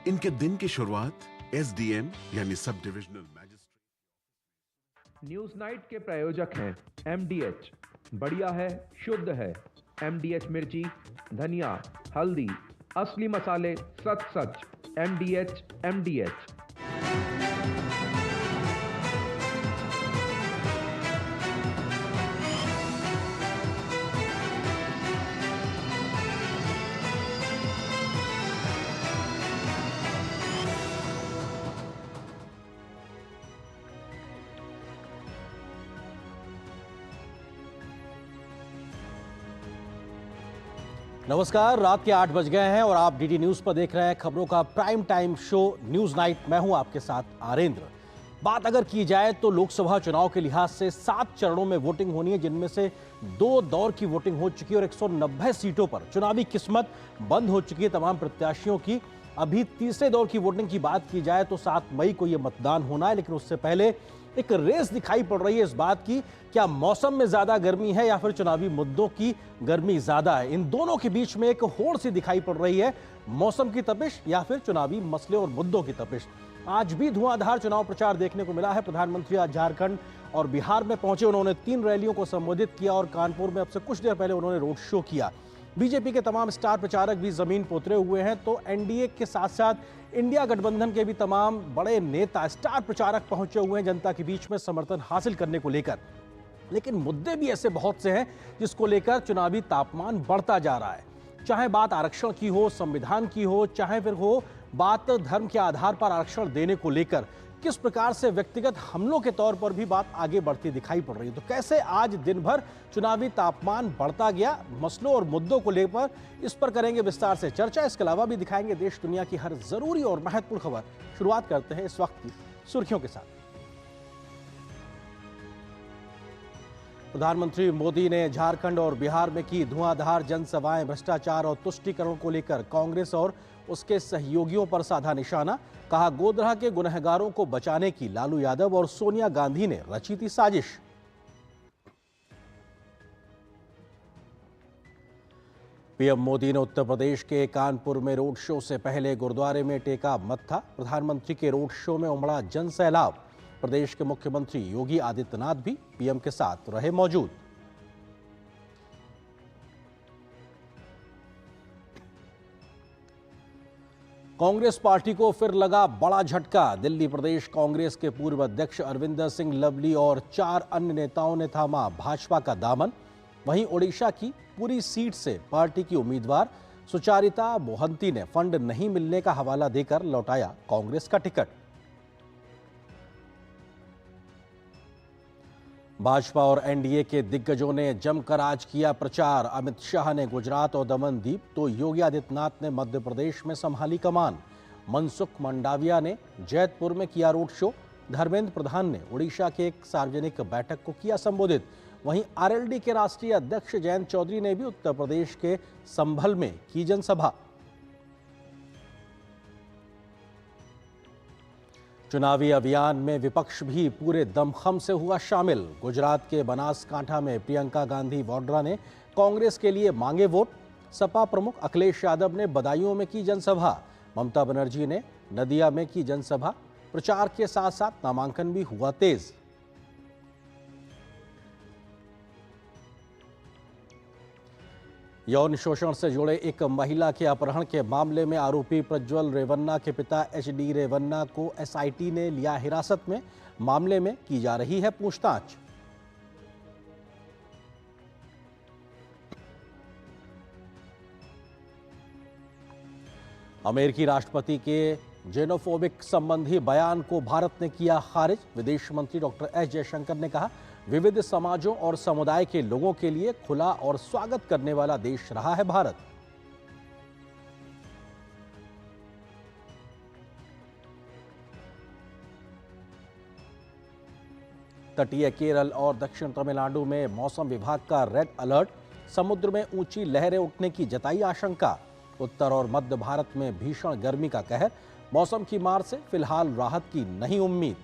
इनके दिन की शुरुआत एसडीएम यानी sub divisional magistrate. News night के प्रायोजक हैं एमडीएच, बढ़िया है, शुद्ध है। एमडीएच मिर्ची, धनिया, हल्दी, असली मसाले, सच सच। एमडीएच एमडीएच। नमस्कार, रात के 8 बज गए हैं और आप डीडी न्यूज पर देख रहे हैं खबरों का prime time show news night. मैं हूं आपके साथ आरेंद्र। बात अगर की जाए तो लोकसभा चुनाव के लिहाज से 7 चरणों में वोटिंग होनी है, जिनमें से 2 दौर की वोटिंग हो चुकी है और 190 सीटों पर चुनावी किस्मत बंद हो चुकी है तमाम प्रत्याशियों की। अभी तीसरे दौर की वोटिंग की बात की जाए तो 7 मई को यह मतदान होना है, लेकिन उससे पहले एक रेस दिखाई पड़ रही है इस बात की, क्या मौसम में ज्यादा गर्मी है या फिर चुनावी मुद्दों की गर्मी ज्यादा है। इन दोनों के बीच में एक होड़ सी दिखाई पड़ रही है, मौसम की तपिश या फिर चुनावी मसले और मुद्दों की तपिश। आज भी धुआंधार चुनाव प्रचार देखने को मिला है। प्रधानमंत्री आज झारखंड और बिहार में पहुंचे, उन्होंने 3 रैलियों को संबोधित किया और कानपुर में अब से कुछ देर पहले उन्होंने रोड शो किया। बीजेपी के तमाम स्टार प्रचारक भी जमीन पर उतरे हुए हैं, तो एनडीए के साथ साथ इंडिया गठबंधन के भी तमाम बड़े नेता, स्टार प्रचारक पहुंचे हुए हैं जनता के बीच में समर्थन हासिल करने को लेकर। लेकिन मुद्दे भी ऐसे बहुत से हैं जिसको लेकर चुनावी तापमान बढ़ता जा रहा है। चाहे बात आरक्षण की हो, संविधान की हो, चाहे फिर हो बात धर्म के आधार पर आरक्षण देने को लेकर, किस प्रकार से व्यक्तिगत हमलों के तौर पर भी बात आगे बढ़ती दिखाई पड़ रही है। तो कैसे आज दिन भर चुनावी तापमान बढ़ता गया, मसलों और मुद्दों को लेकर इस पर करेंगे विस्तार से चर्चा। इसके अलावा भी दिखाएंगे देश दुनिया की हर जरूरी और महत्वपूर्ण खबर। शुरुआत करते हैं इस वक्त की सुर्खियों के साथ। प्रधानमंत्री मोदी ने झारखंड और बिहार में की धुआंधार जनसभाएं। भ्रष्टाचार और तुष्टीकरण को लेकर कांग्रेस और उसके सहयोगियों पर साधा निशाना। कहा, गोधरा के गुनहगारों को बचाने की लालू यादव और सोनिया गांधी ने रची थी साजिश। पीएम मोदी ने उत्तर प्रदेश के कानपुर में रोड शो से पहले गुरुद्वारे में टेका मत्था। प्रधानमंत्री के रोड शो में उमड़ा जन सैलाब। प्रदेश के मुख्यमंत्री योगी आदित्यनाथ भी पीएम के साथ रहे मौजूद। कांग्रेस पार्टी को फिर लगा बड़ा झटका। दिल्ली प्रदेश कांग्रेस के पूर्व अध्यक्ष अरविंदर सिंह लवली और 4 अन्य नेताओं ने थामा भाजपा का दामन। वहीं ओडिशा की पूरी सीट से पार्टी की उम्मीदवार सुचारिता मोहंती ने फंड नहीं मिलने का हवाला देकर लौटाया कांग्रेस का टिकट। भाजपा और एनडीए के दिग्गजों ने जमकर आज किया प्रचार। अमित शाह ने गुजरात और दमनदीप, तो योगी आदित्यनाथ ने मध्य प्रदेश में संभाली कमान। मनसुख मंडाविया ने जैतपुर में किया रोड शो। धर्मेंद्र प्रधान ने ओडिशा के एक सार्वजनिक बैठक को किया संबोधित। वहीं आरएलडी के राष्ट्रीय अध्यक्ष जयंत चौधरी ने भी उत्तर प्रदेश के संभल में की जनसभा। चुनावी अभियान में विपक्ष भी पूरे दमखम से हुआ शामिल। गुजरात के बनासकांठा में प्रियंका गांधी वाड्रा ने कांग्रेस के लिए मांगे वोट। सपा प्रमुख अखिलेश यादव ने बदायूं में की जनसभा। ममता बनर्जी ने नदिया में की जनसभा। प्रचार के साथ साथ नामांकन भी हुआ तेज। यौन शोषण से जुड़े एक महिला के अपहरण के मामले में आरोपी प्रज्वल रेवन्ना के पिता एचडी रेवन्ना को एसआईटी ने लिया हिरासत में। मामले में की जा रही है पूछताछ। अमेरिकी राष्ट्रपति के जेनोफोबिक संबंधी बयान को भारत ने किया खारिज। विदेश मंत्री डॉक्टर एस जयशंकर ने कहा, विविध समाजों और समुदाय के लोगों के लिए खुला और स्वागत करने वाला देश रहा है भारत। तटीय केरल और दक्षिण तमिलनाडु में मौसम विभाग का रेड अलर्ट। समुद्र में ऊंची लहरें उठने की जताई आशंका। उत्तर और मध्य भारत में भीषण गर्मी का कहर। मौसम की मार से फिलहाल राहत की नहीं उम्मीद।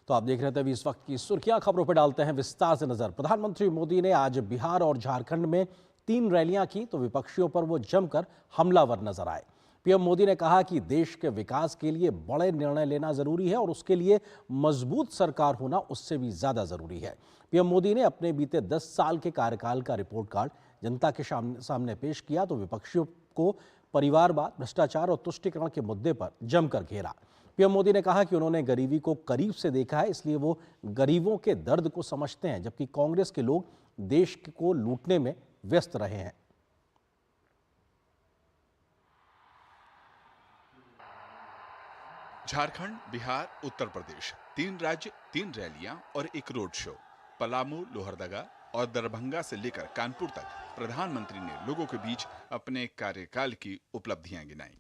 तो आप देख रहे थे अभी इस वक्त की सुर्खियां, खबरों पर डालते हैं विस्तार से नजर। प्रधानमंत्री मोदी ने आज बिहार और झारखंड में 3 रैलियां की तो विपक्षियों पर वो जमकर हमलावर नजर आए। पीएम मोदी ने कहा कि देश के विकास के लिए बड़े निर्णय लेना जरूरी है और उसके लिए मजबूत सरकार होना उससे भी ज्यादा जरूरी है। पीएम मोदी ने अपने बीते 10 साल के कार्यकाल का रिपोर्ट कार्ड जनता के सामने पेश किया तो विपक्षियों को परिवारवाद, भ्रष्टाचार और तुष्टीकरण के मुद्दे पर जमकर घेरा। पीएम मोदी ने कहा कि उन्होंने गरीबी को करीब से देखा है, इसलिए वो गरीबों के दर्द को समझते हैं, जबकि कांग्रेस के लोग देश को लूटने में व्यस्त रहे हैं। झारखंड, बिहार, उत्तर प्रदेश, 3 राज्य, 3 रैलियां और एक रोड शो। पलामू, लोहरदगा और दरभंगा से लेकर कानपुर तक प्रधानमंत्री ने लोगों के बीच अपने कार्यकाल की उपलब्धियां गिनाई।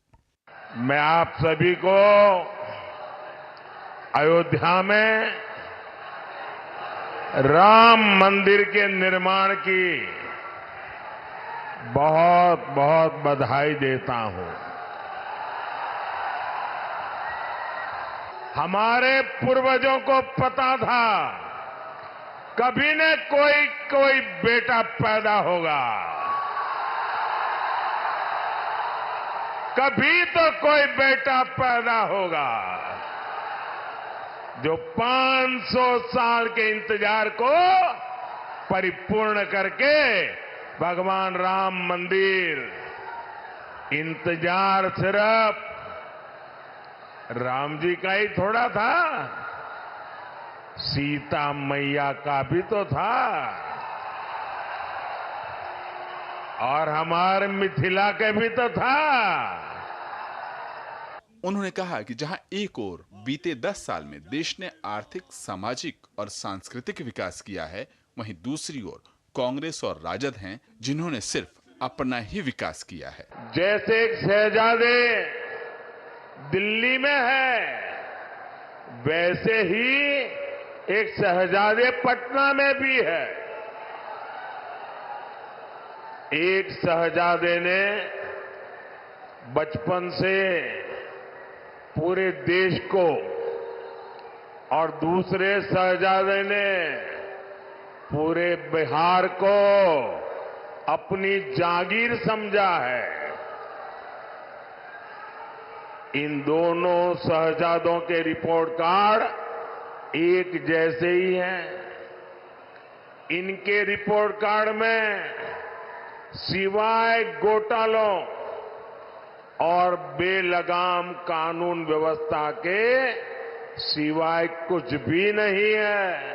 मैं आप सभी को अयोध्या में राम मंदिर के निर्माण की बहुत बहुत बधाई देता हूं। हमारे पूर्वजों को पता था कभी न कोई बेटा पैदा होगा, कभी तो कोई बेटा पैदा होगा जो 500 साल के इंतजार को परिपूर्ण करके भगवान राम मंदिर, इंतजार सिर्फ राम जी का ही थोड़ा था, सीता मैया का भी तो था और हमारे मिथिला के भी तो था। उन्होंने कहा कि जहां एक ओर बीते 10 साल में देश ने आर्थिक, सामाजिक और सांस्कृतिक विकास किया है, वहीं दूसरी ओर कांग्रेस और राजद हैं जिन्होंने सिर्फ अपना ही विकास किया है। जैसे एक शहजादे दिल्ली में है, वैसे ही एक शहजादे पटना में भी है। एक शहजादे ने बचपन से पूरे देश को और दूसरे शहजादे ने पूरे बिहार को अपनी जागीर समझा है। इन दोनों शहजादों के रिपोर्ट कार्ड एक जैसे ही हैं। इनके रिपोर्ट कार्ड में सिवाय घोटालों और बेलगाम कानून व्यवस्था के सिवाय कुछ भी नहीं है।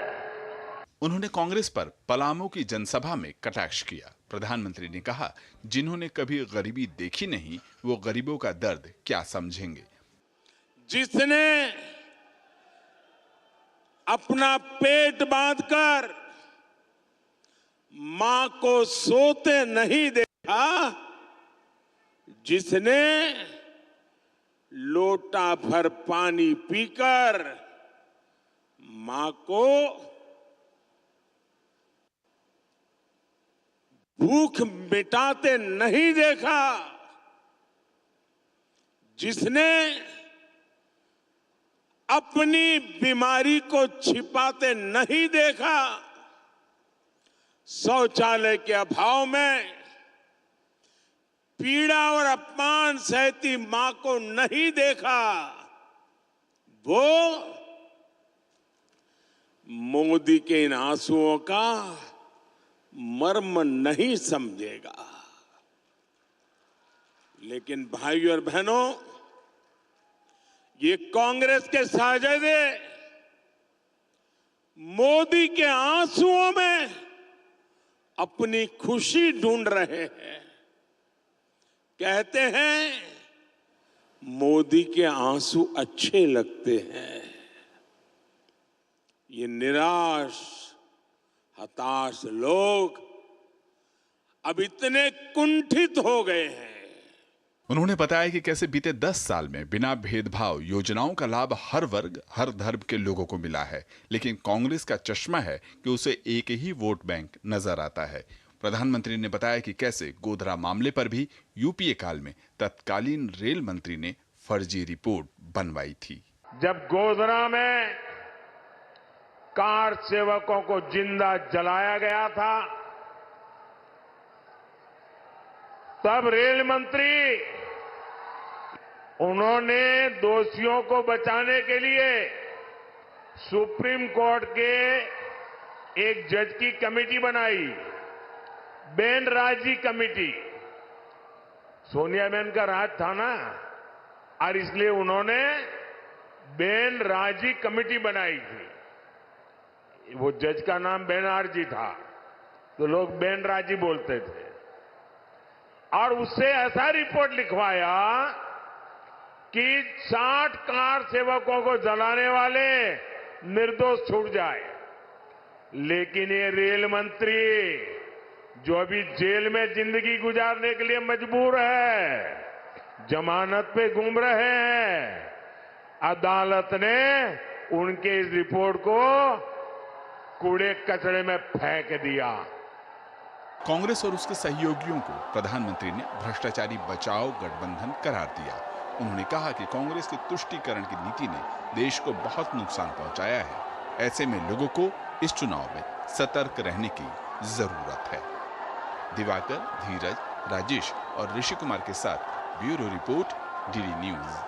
उन्होंने कांग्रेस पर पलामू की जनसभा में कटाक्ष किया। प्रधानमंत्री ने कहा, जिन्होंने कभी गरीबी देखी नहीं वो गरीबों का दर्द क्या समझेंगे। जिसने अपना पेट बांधकर मां को सोते नहीं देखा, जिसने लोटा भर पानी पीकर मां को भूख मिटाते नहीं देखा, जिसने अपनी बीमारी को छिपाते नहीं देखा, शौचालय के अभाव में पीड़ा और अपमान सहती मां को नहीं देखा, वो मोदी के इन आंसुओं का मर्म नहीं समझेगा। लेकिन भाइयों और बहनों, ये कांग्रेस के शहजादे मोदी के आंसुओं में अपनी खुशी ढूंढ रहे हैं। कहते हैं मोदी के आंसू अच्छे लगते हैं। ये निराश, हताश लोग अब इतने कुंठित हो गए हैं। उन्होंने बताया कि कैसे बीते 10 साल में बिना भेदभाव योजनाओं का लाभ हर वर्ग, हर धर्म के लोगों को मिला है, लेकिन कांग्रेस का चश्मा है कि उसे एक ही वोट बैंक नजर आता है। प्रधानमंत्री ने बताया कि कैसे गोधरा मामले पर भी यूपीए काल में तत्कालीन रेल मंत्री ने फर्जी रिपोर्ट बनवाई थी। जब गोधरा में कार सेवकों को जिंदा जलाया गया था, तब रेल मंत्री उन्होंने दोषियों को बचाने के लिए सुप्रीम कोर्ट के एक जज की कमेटी बनाई, बेन राजी कमेटी। सोनिया बहन का राज था ना, और इसलिए उन्होंने बेन राजी कमेटी बनाई थी। वो जज का नाम बेनर्जी था, तो लोग बेन राजी बोलते थे। और उससे ऐसा रिपोर्ट लिखवाया कि 60 कार सेवकों को जलाने वाले निर्दोष छूट जाए। लेकिन ये रेल मंत्री जो अभी जेल में जिंदगी गुजारने के लिए मजबूर है, जमानत पे घूम रहे हैं, अदालत ने उनके इस रिपोर्ट को कूड़े कचरे में फेंक दिया। कांग्रेस और उसके सहयोगियों को प्रधानमंत्री ने भ्रष्टाचारी बचाओ गठबंधन करार दिया। उन्होंने कहा कि कांग्रेस की तुष्टीकरण की नीति ने देश को बहुत नुकसान पहुंचाया है। ऐसे में लोगों को इस चुनाव में सतर्क रहने की जरूरत है। दिवाकर, धीरज, राजेश और ऋषि कुमार के साथ ब्यूरो रिपोर्ट, डीडी न्यूज।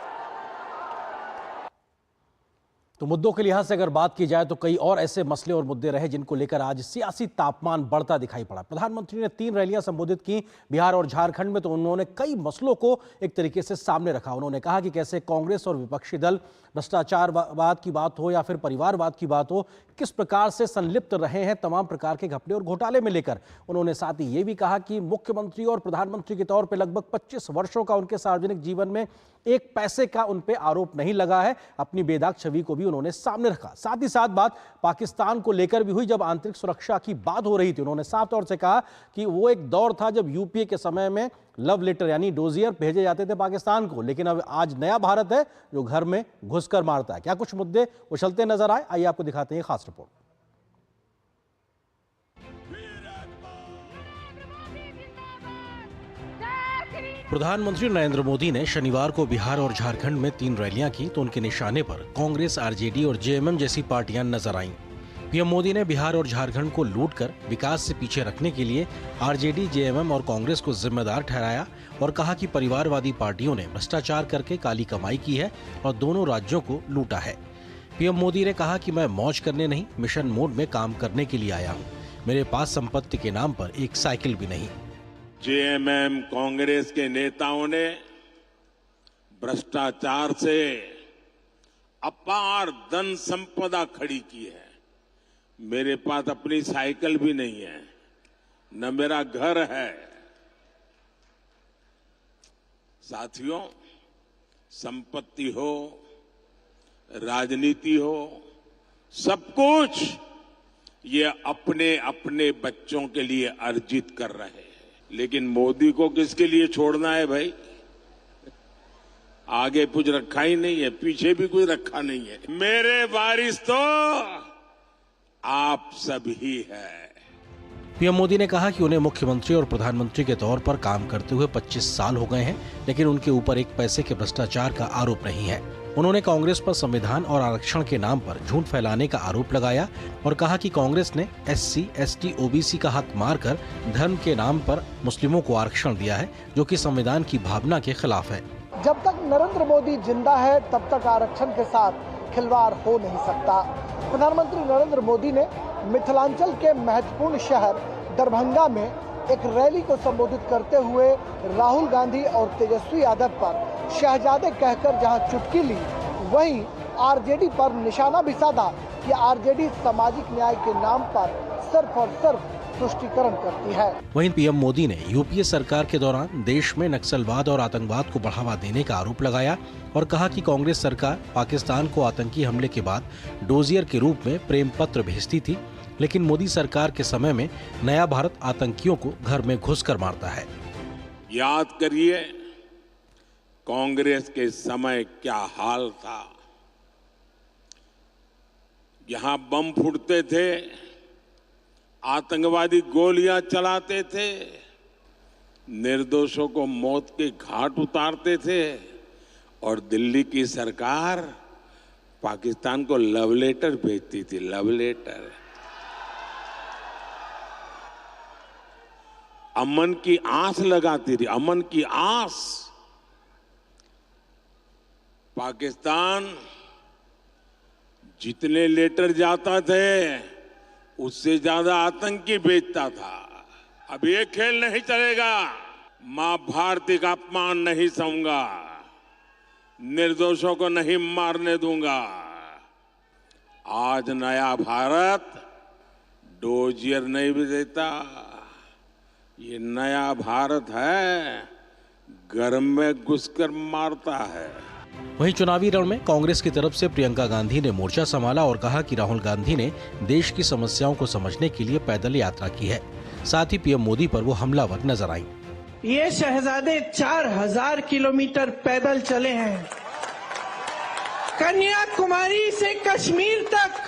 तो मुद्दों के लिहाज से अगर बात की जाए तो कई और ऐसे मसले और मुद्दे रहे जिनको लेकर आज सियासी तापमान बढ़ता दिखाई पड़ा। प्रधानमंत्री ने 3 रैलियां संबोधित की बिहार और झारखंड में, तो उन्होंने कई मसलों को एक तरीके से सामने रखा। उन्होंने कहा कि कैसे कांग्रेस और विपक्षी दल भ्रष्टाचारवाद की बात हो या फिर परिवारवाद की बात हो, किस प्रकार से संलिप्त रहे हैं तमाम प्रकार के घपले और घोटाले में लेकर। उन्होंने साथ ही ये भी कहा कि मुख्यमंत्री और प्रधानमंत्री के तौर पर लगभग 25 वर्षों का उनके सार्वजनिक जीवन में एक पैसे का उन पे आरोप नहीं लगा है। अपनी बेदाग छवि को भी उन्होंने सामने रखा। साथ ही साथ बात पाकिस्तान को लेकर भी हुई। जब आंतरिक सुरक्षा की बात हो रही थी, उन्होंने साफ तौर से कहा कि वो एक दौर था जब यूपीए के समय में लव लेटर यानी डोजियर भेजे जाते थे पाकिस्तान को, लेकिन अब आज नया भारत है जो घर में घुसकर मारता है। क्या कुछ मुद्दे उछलते नजर आए, आइए आपको दिखाते हैं खास रिपोर्ट। प्रधानमंत्री नरेंद्र मोदी ने शनिवार को बिहार और झारखंड में 3 रैलियां की, तो उनके निशाने पर कांग्रेस, आरजेडी और जेएमएम जैसी पार्टियां नजर आईं। पीएम मोदी ने बिहार और झारखंड को लूटकर विकास से पीछे रखने के लिए आरजेडी, जेएमएम और कांग्रेस को जिम्मेदार ठहराया और कहा कि परिवारवादी पार्टियों ने भ्रष्टाचार करके काली कमाई की है और दोनों राज्यों को लूटा है। पीएम मोदी ने कहा कि मैं मौज करने नहीं, मिशन मोड में काम करने के लिए आया हूँ। मेरे पास संपत्ति के नाम पर एक साइकिल भी नहीं। जेएमएम कांग्रेस के नेताओं ने भ्रष्टाचार से अपार धन संपदा खड़ी की है। मेरे पास अपनी साइकिल भी नहीं है, न मेरा घर है। साथियों, संपत्ति हो, राजनीति हो, सब कुछ ये अपने अपने बच्चों के लिए अर्जित कर रहे हैं। लेकिन मोदी को किसके लिए छोड़ना है भाई? आगे कुछ रखा ही नहीं है, पीछे भी कुछ रखा नहीं है। मेरे वारिस तो आप सब ही है। पीएम मोदी ने कहा कि उन्हें मुख्यमंत्री और प्रधानमंत्री के तौर पर काम करते हुए 25 साल हो गए हैं, लेकिन उनके ऊपर एक पैसे के भ्रष्टाचार का आरोप नहीं है। उन्होंने कांग्रेस पर संविधान और आरक्षण के नाम पर झूठ फैलाने का आरोप लगाया और कहा कि कांग्रेस ने एससी, एसटी, ओबीसी का हक मारकर धर्म के नाम पर मुस्लिमों को आरक्षण दिया है, जो कि संविधान की भावना के खिलाफ है। जब तक नरेंद्र मोदी जिंदा है तब तक आरक्षण के साथ खिलवाड़ हो नहीं सकता। प्रधानमंत्री नरेंद्र मोदी ने मिथिलांचल के महत्वपूर्ण शहर दरभंगा में एक रैली को संबोधित करते हुए राहुल गांधी और तेजस्वी यादव पर शहजादे कहकर जहां चुटकी ली, वहीं आरजेडी पर निशाना भी साधा कि आरजेडी सामाजिक न्याय के नाम पर सिर्फ और सिर्फ तुष्टीकरण करती है। वहीं पीएम मोदी ने यूपीए सरकार के दौरान देश में नक्सलवाद और आतंकवाद को बढ़ावा देने का आरोप लगाया और कहा कि कांग्रेस सरकार पाकिस्तान को आतंकी हमले के बाद डोजियर के रूप में प्रेम पत्र भेजती थी, लेकिन मोदी सरकार के समय में नया भारत आतंकियों को घर में घुसकर मारता है। याद करिए कांग्रेस के समय क्या हाल था। यहां बम फूटते थे, आतंकवादी गोलियां चलाते थे, निर्दोषों को मौत के घाट उतारते थे और दिल्ली की सरकार पाकिस्तान को लव लेटर भेजती थी, लव लेटर। अमन की आस लगाती थी, अमन की आस। पाकिस्तान जितने लेटर जाता थे उससे ज्यादा आतंकी भेजता था। अब ये खेल नहीं चलेगा। मां भारती का अपमान नहीं सहूंगा, निर्दोषों को नहीं मारने दूंगा। आज नया भारत डोजियर नहीं भी देता, ये नया भारत है, घर में घुसकर मारता है। वहीं चुनावी रण में कांग्रेस की तरफ से प्रियंका गांधी ने मोर्चा संभाला और कहा कि राहुल गांधी ने देश की समस्याओं को समझने के लिए पैदल यात्रा की है। साथ ही पीएम मोदी पर वो हमलावर नजर आईं। ये शहजादे 4000 किलोमीटर पैदल चले हैं। कन्याकुमारी से कश्मीर तक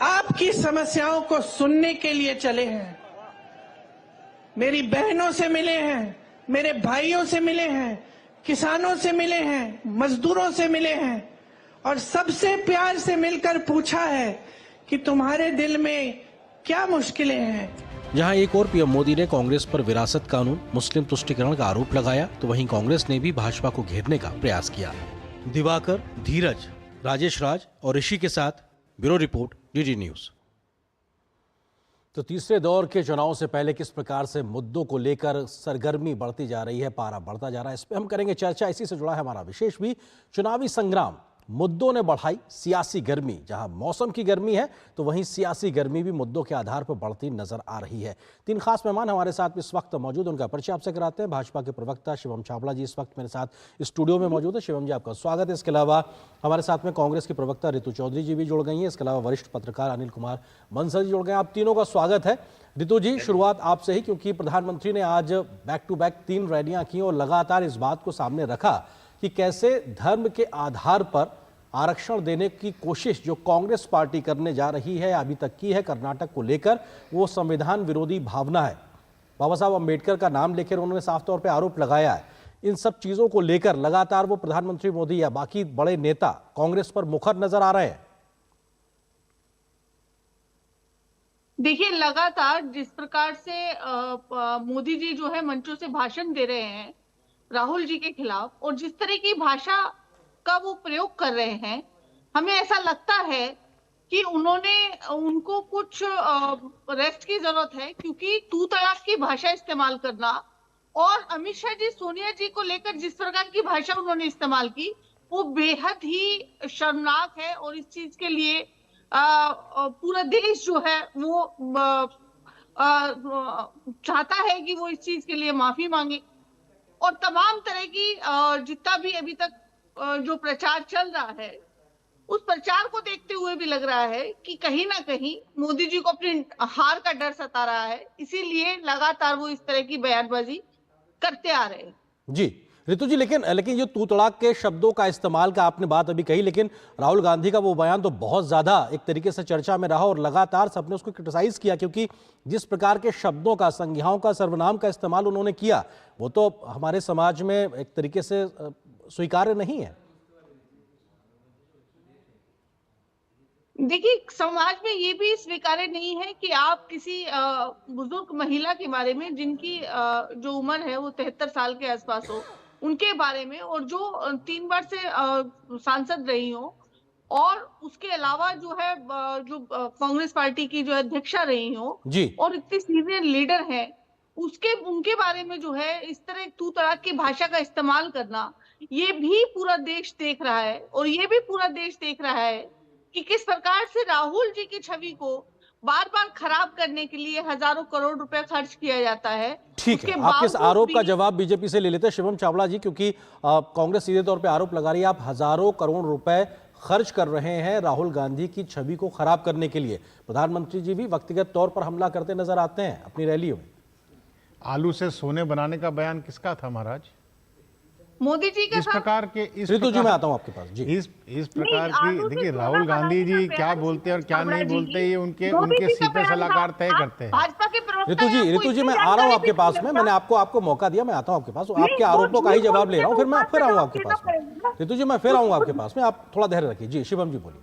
आपकी समस्याओं को सुनने के लिए चले हैं। मेरी बहनों से मिले हैं, मेरे भाइयों से मिले हैं, किसानों से मिले हैं, मजदूरों से मिले हैं और सबसे प्यार से मिलकर पूछा है कि तुम्हारे दिल में क्या मुश्किलें हैं। जहां एक और पीएम मोदी ने कांग्रेस पर विरासत कानून, मुस्लिम तुष्टीकरण का आरोप लगाया, तो वहीं कांग्रेस ने भी भाजपा को घेरने का प्रयास किया। दिवाकर, धीरज, राजेश राज और ऋषि के साथ ब्यूरो रिपोर्ट, डीडी न्यूज। तो तीसरे दौर के चुनाव से पहले किस प्रकार से मुद्दों को लेकर सरगर्मी बढ़ती जा रही है, पारा बढ़ता जा रहा है, इस पे हम करेंगे चर्चा। इसी से जुड़ा है हमारा विशेष भी, चुनावी संग्राम। मुद्दों ने बढ़ाई सियासी गर्मी। जहां मौसम की गर्मी है तो वहीं सियासी गर्मी भी मुद्दों के आधार पर बढ़ती नजर आ रही है। तीन खास मेहमान हमारे साथ इस वक्त मौजूद, उनका परिचय आपसे कराते हैं। भाजपा के प्रवक्ता शिवम छाबड़ा जी इस वक्त मेरे साथ स्टूडियो में मौजूद है। शिवम जी, आपका स्वागत है। इसके अलावा हमारे साथ में कांग्रेस की प्रवक्ता ऋतु चौधरी जी भी जुड़ गई हैं। इसके अलावा वरिष्ठ पत्रकार अनिल कुमार बंसल जी जुड़ गए। आप तीनों का स्वागत है। ऋतु जी, शुरुआत आपसे ही, क्योंकि प्रधानमंत्री ने आज बैक टू बैक 3 रैलियां की और लगातार इस बात को सामने रखा कि कैसे धर्म के आधार पर आरक्षण देने की कोशिश जो कांग्रेस पार्टी करने जा रही है, अभी तक की है कर्नाटक को लेकर, वो संविधान विरोधी भावना है। बाबा साहब अम्बेडकर का नाम लेकर उन्होंने साफ तौर पे आरोप लगाया है। इन सब चीजों को लेकर लगातार वो प्रधानमंत्री मोदी या बाकी बड़े नेता कांग्रेस पर मुखर नजर आ रहे हैं। देखिए, लगातार जिस प्रकार से मोदी जी जो है मंचों से भाषण दे रहे हैं राहुल जी के खिलाफ, और जिस तरह की भाषा का वो प्रयोग कर रहे हैं, हमें ऐसा लगता है कि उनको कुछ रेस्ट की जरूरत है, क्योंकि तू तड़ाक की भाषा इस्तेमाल करना और अमित शाह जी सोनिया जी को लेकर जिस प्रकार की भाषा उन्होंने इस्तेमाल की, वो बेहद ही शर्मनाक है। और इस चीज के लिए पूरा देश जो है वो चाहता है कि वो इस चीज के लिए माफी मांगे। और तमाम तरह की जितना भी अभी तक जो प्रचार चल रहा है, उस प्रचार को देखते हुए भी लग रहा है कि कहीं ना कहीं मोदी जी को अपनी हार का डर सता रहा है, इसीलिए लगातार वो इस तरह की बयानबाजी करते आ रहे हैं। जी ऋतु जी, लेकिन ये तू तड़ाक के शब्दों का इस्तेमाल का आपने बात अभी कही, लेकिन राहुल गांधी का वो बयान तो बहुत ज्यादा एक तरीके से चर्चा में रहा और लगातार सबने उसको क्रिटिसाइज किया, क्योंकि जिस प्रकार के शब्दों का, संज्ञाओं का, सर्वनाम का इस्तेमाल उन्होंने किया, वो तो हमारे समाज में एक तरीके से स्वीकार्य नहीं है। देखिए, समाज में ये भी स्वीकार्य नहीं है कि आप किसी बुजुर्ग महिला के बारे में, जिनकी जो उम्र है वो 73 साल के आसपास हो, उनके बारे में, और जो 3 बार से सांसद रही हो, और उसके अलावा जो है जो कांग्रेस पार्टी की जो अध्यक्षा रही हो और इतने सीनियर लीडर हैं, उनके बारे में जो है इस तरह तू तड़ाक की भाषा का इस्तेमाल करना, ये भी पूरा देश देख रहा है। और ये भी पूरा देश देख रहा है कि किस प्रकार से राहुल जी की छवि को बार बार खराब करने के लिए हजारों करोड़ रुपए खर्च किया जाता है। ठीक है, आपके इस आरोप का जवाब बीजेपी से ले लेते हैं शिवम छाबड़ा जी, क्योंकि कांग्रेस सीधे तौर पे आरोप लगा रही है आप हजारों करोड़ रुपए खर्च कर रहे हैं राहुल गांधी की छवि को खराब करने के लिए। प्रधानमंत्री जी भी व्यक्तिगत तौर पर हमला करते नजर आते हैं अपनी रैलियों में। आलू से सोने बनाने का बयान किसका था महाराज? मोदी जी का। इस प्रकार के ऋतु जी मैं आता हूं आपके पास जी। इस प्रकार की देखिए, राहुल गांधी जी क्या बोलते हैं और क्या नहीं बोलते, ये उनके सीपे सलाहकार तय करते हैं। भाजपा के ऋतु जी मैं आ रहा हूं आपके पास में, मैंने आपको मौका दिया, मैं आता हूं आपके पास, आपके आरोपों का ही जवाब ले रहा हूं, फिर मैं फिर आऊंगा आपके पास में। ऋतु जी मैं फिर आऊंगा आपके पास में, आप थोड़ा धैर्य रखिए। जी शिवम जी बोलिए।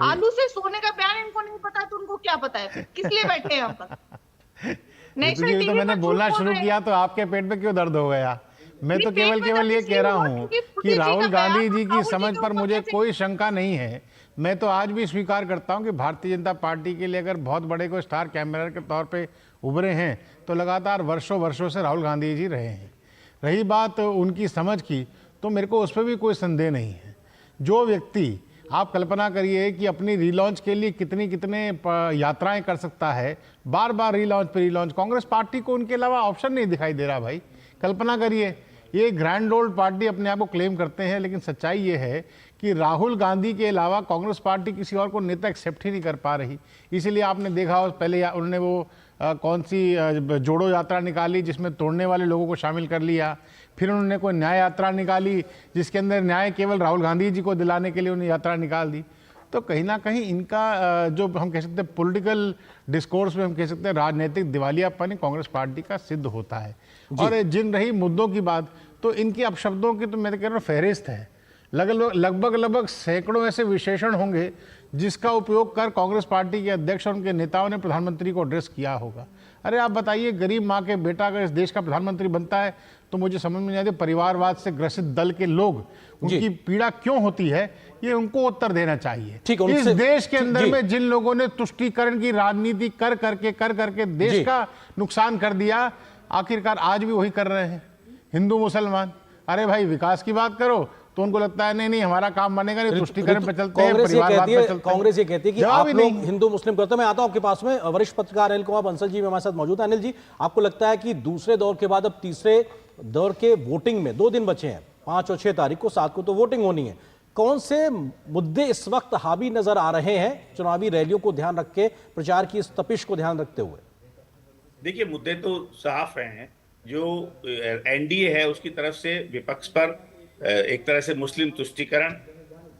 आलू से सोने का बयान इनको नहीं पता तो उनको क्या पता है, किस लिए बैठे हैं यहाँ पर? नेशनल तो टीवी मैंने पर बोलना झूठ बोल शुरू रहे हैं। किया तो आपके पेट में क्यों दर्द हो गया? मैं तो पेट में केवल दर्द ये इसलिए कह रहा हुआ हूँ क्योंकि कि मोदी जी राहुल का गांधी बयान जी की राहुल जी समझ के पर ऊपर मुझे कैसे- कोई शंका नहीं है। मैं तो आज भी स्वीकार करता हूं कि भारतीय जनता पार्टी के लिए अगर बहुत बड़े कोई स्टार कैमरा के तौर पे उभरे हैं तो लगातार वर्षों वर्षों से राहुल गांधी जी रहे हैं। रही बात उनकी समझ की, तो मेरे को उस पर भी कोई संदेह नहीं है। जो व्यक्ति, आप कल्पना करिए कि अपनी रीलॉन्च के लिए कितने यात्राएं कर सकता है, बार बार रीलॉन्च पे रीलॉन्च, कांग्रेस पार्टी को उनके अलावा ऑप्शन नहीं दिखाई दे रहा भाई। कल्पना करिए, ये ग्रैंड ओल्ड पार्टी अपने आप को क्लेम करते हैं, लेकिन सच्चाई ये है कि राहुल गांधी के अलावा कांग्रेस पार्टी किसी और को नेता एक्सेप्ट ही नहीं कर पा रही। इसीलिए आपने देखा हो, पहले उन्होंने वो कौन सी जोड़ो यात्रा निकाली जिसमें तोड़ने वाले लोगों को शामिल कर लिया। फिर उन्होंने कोई न्याय यात्रा निकाली जिसके अंदर न्याय केवल राहुल गांधी जी को दिलाने के लिए उन्हें यात्रा निकाल दी। तो कहीं ना कहीं इनका जो हम कह सकते हैं पॉलिटिकल डिस्कोर्स में हम कह सकते हैं राजनीतिक दिवालियापन कांग्रेस पार्टी का सिद्ध होता है। और जिन रही मुद्दों की बात, तो इनकी अपशब्दों की तो मैं कह रहा हूँ फहरिस्त है। लगभग सैकड़ों ऐसे विशेषण होंगे जिसका उपयोग कर कांग्रेस पार्टी के अध्यक्ष और उनके नेताओं ने प्रधानमंत्री को एड्रेस किया होगा। अरे आप बताइए, गरीब माँ के बेटा अगर इस देश का प्रधानमंत्री बनता है तो मुझे समझ में नहीं आती परिवारवाद से ग्रसित दल के लोग, उनकी पीड़ा क्यों होती है, ये उनको उत्तर देना चाहिए। इस देश के अंदर में जिन लोगों ने तुष्टीकरण की राजनीति कर करके देश का नुकसान कर दिया, आखिरकार आज भी वही कर रहे हैं हिंदू मुसलमान। अरे भाई, विकास की बात करो तो उनको लगता है नहीं हमारा काम बनेगा नहीं, तुष्टीकरण पे चलते हैं, परिवारवाद पे चलते हैं। कांग्रेस ये कहती है कि आप लोग हिंदू मुस्लिम करते हैं। मैं आता हूं आपके पास में, वरिष्ठ पत्रकार अनिल कुमार बंसल जी हमारे साथ मौजूद है। अनिल जी, आपको लगता है कि दूसरे दौर के बाद अब तीसरे दौर के वोटिंग में 2 दिन बचे हैं, 5 और 6 तारीख को, 7 को तो वोटिंग होनी है, कौन से मुद्दे इस वक्त हावी नजर आ रहे हैं चुनावी रैलियों को ध्यान रख के, प्रचार की इस तपिश को ध्यान रखते हुए? देखिए, मुद्दे तो साफ हैं। जो एनडीए है उसकी तरफ से विपक्ष पर एक तरह से मुस्लिम तुष्टीकरण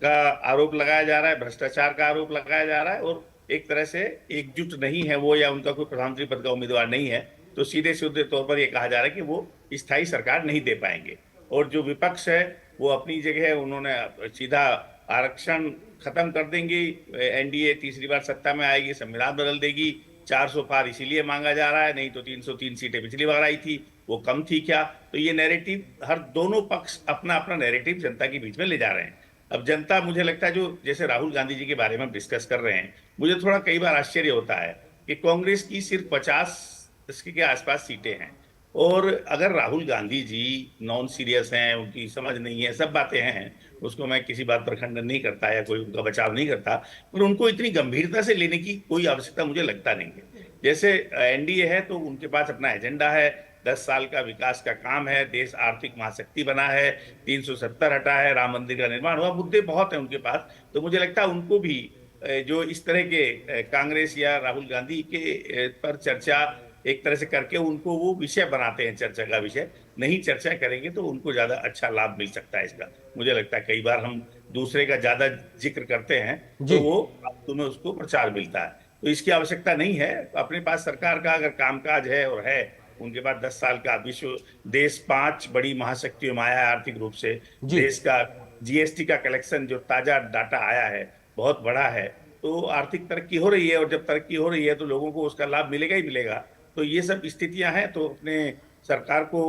का आरोप लगाया जा रहा है, भ्रष्टाचार का आरोप लगाया जा रहा है, और एक तरह से एकजुट नहीं है वो, या उनका कोई प्रधानमंत्री पद का उम्मीदवार नहीं है, तो सीधे तौर पर यह कहा जा रहा है कि वो स्थायी सरकार नहीं दे पाएंगे। और जो विपक्ष है वो अपनी जगह है, उन्होंने सीधा आरक्षण खत्म कर देंगे, एनडीए तीसरी बार सत्ता में आएगी, संविधान बदल देगी, 400 पार इसीलिए मांगा जा रहा है, नहीं तो 303 सीटें पिछली बार आई थी वो कम थी क्या। तो ये नैरेटिव, हर दोनों पक्ष अपना अपना नैरेटिव जनता के बीच में ले जा रहे हैं। अब जनता, मुझे लगता है, जो जैसे राहुल गांधी जी के बारे में डिस्कस कर रहे हैं, मुझे थोड़ा कई बार आश्चर्य होता है कि कांग्रेस की सिर्फ 50 के आसपास सीटें हैं, और अगर राहुल गांधी जी नॉन सीरियस हैं, उनकी समझ नहीं है, सब बातें हैं, उसको मैं किसी बात पर खंडन नहीं करता या कोई उनका बचाव नहीं करता, पर उनको इतनी गंभीरता से लेने की कोई आवश्यकता मुझे लगता नहीं है। जैसे एनडीए है तो उनके पास अपना एजेंडा है, 10 साल का विकास का काम है, देश आर्थिक महाशक्ति बना है, 370 हटा है, राम मंदिर का निर्माण हुआ, मुद्दे बहुत हैं उनके पास। तो मुझे लगता है उनको भी जो इस तरह के कांग्रेस या राहुल गांधी के पर चर्चा एक तरह से करके उनको वो विषय बनाते हैं, चर्चा का विषय नहीं चर्चा करेंगे तो उनको ज्यादा अच्छा लाभ मिल सकता है इसका। मुझे लगता है कई बार हम दूसरे का ज्यादा जिक्र करते हैं तो वो तुम्हें उसको प्रचार मिलता है, तो इसकी आवश्यकता नहीं है। अपने पास सरकार का अगर कामकाज है, और है उनके पास 10 साल का विश्व, देश 5 बड़ी महाशक्तियों में आया है आर्थिक रूप से, देश का जीएसटी का कलेक्शन जो ताजा डाटा आया है बहुत बड़ा है, तो आर्थिक तरक्की हो रही है, और जब तरक्की हो रही है तो लोगों को उसका लाभ मिलेगा ही मिलेगा। तो ये सब स्थितियां हैं, तो अपने सरकार को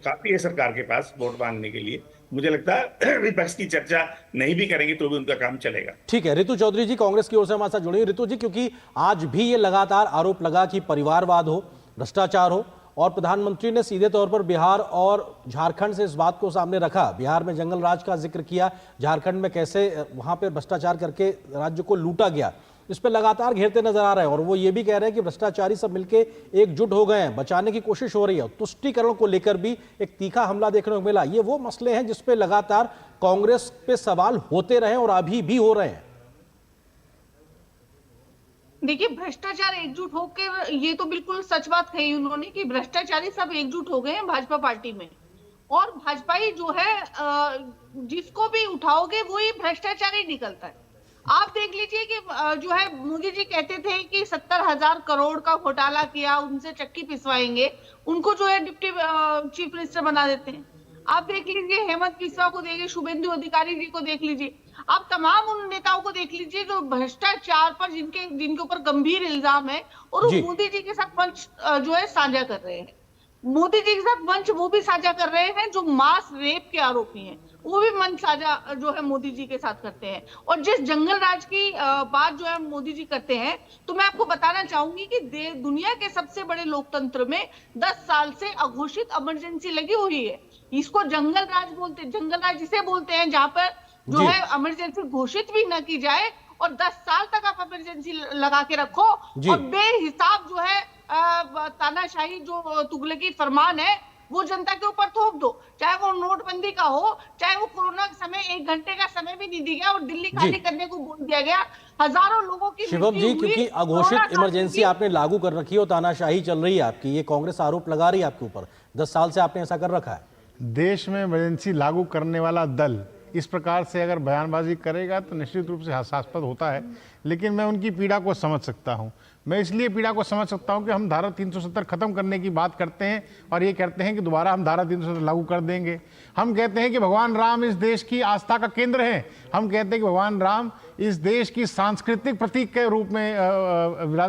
काफी है सरकार के पास वोट मांगने के लिए। मुझे लगता है विपक्ष की चर्चा नहीं भी करेंगे तो भी उनका काम चलेगा। ठीक है, रितु चौधरी जी कांग्रेस की ओर से हमारे साथ जुड़ी। रितु जी, क्योंकि आज भी ये लगातार आरोप लगा कि परिवारवाद हो, भ्रष्टाचार हो, और प्रधानमंत्री ने सीधे तौर पर बिहार और झारखंड से इस बात को सामने रखा, बिहार में जंगल राज का जिक्र किया, झारखंड में कैसे वहां पर भ्रष्टाचार करके राज्य को लूटा गया, इस पर लगातार घेरते नजर आ रहे हैं। और वो ये भी कह रहे हैं कि भ्रष्टाचारी सब मिलके एकजुट हो गए हैं, बचाने की कोशिश हो रही है। तुष्टीकरण को लेकर भी एक तीखा हमला देखने को मिला। ये वो मसले हैं जिस पे लगातार कांग्रेस पे सवाल होते रहे और अभी भी हो रहे हैं। देखिए, भ्रष्टाचार एकजुट होकर, ये तो बिल्कुल सच बात कही उन्होंने कि भ्रष्टाचारी सब एकजुट हो गए हैं भाजपा पार्टी में, और भाजपाई जो है जिसको भी उठाओगे वो ही भ्रष्टाचारी निकलता है। आप देख लीजिए कि जो है मोदी जी कहते थे कि 70,000 करोड़ का घोटाला किया, उनसे चक्की पिसवाएंगे, उनको जो है डिप्टी चीफ मिनिस्टर बना देते हैं। आप देख लीजिए, हेमंत बिस्वा को देखिए, शुभेंदु अधिकारी जी को देख लीजिए, आप तमाम उन नेताओं को देख लीजिए जो भ्रष्टाचार पर जिनके ऊपर गंभीर इल्जाम है, और वो मोदी जी के साथ मंच जो है साझा कर रहे हैं। मोदी जी के साथ मंच वो भी साझा कर रहे हैं जो मास रेप के आरोपी हैं, वो भी मंच साझा जो है मोदी जी के साथ करते हैं। और जिस जंगल राज की बात जो है मोदी जी करते हैं, तो मैं आपको बताना चाहूंगी कि दुनिया के सबसे बड़े लोकतंत्र में 10 साल से अघोषित इमरजेंसी लगी हुई है। इसको जंगल राज बोलते हैं, जंगल राज इसे बोलते हैं जहां पर जो है इमरजेंसी घोषित भी न की जाए और 10 साल तक आप इमरजेंसी लगा के रखो और बेहिसाब जो है तानाशाही जो तुगलकी फरमान है वो जनता के ऊपर थोप दो, चाहे वो नोटबंदी का हो, चाहे वो कोरोना के समय 1 घंटे का समय भी नहीं दिया गया और दिल्ली खाली करने को बोल दिया गया, हजारों लोगों की शिवम जी, क्योंकि अघोषित इमरजेंसी आपने लागू कर रखी है और तानाशाही चल रही है आपकी, ये कांग्रेस आरोप लगा रही है आपके ऊपर, 10 साल से आपने ऐसा कर रखा है। देश में इमरजेंसी लागू करने वाला दल इस प्रकार से अगर बयानबाजी करेगा तो निश्चित रूप से हास्यास्पद होता है, लेकिन मैं उनकी पीड़ा को समझ सकता हूं। मैं इसलिए पीड़ा को समझ सकता हूं कि हम धारा 370 खत्म करने की बात करते हैं और ये कहते हैं कि दोबारा हम धारा 370 लागू कर देंगे। हम कहते हैं कि भगवान राम इस देश की आस्था का केंद्र है, हम कहते हैं कि भगवान राम इस देश की सांस्कृतिक प्रतीक के रूप में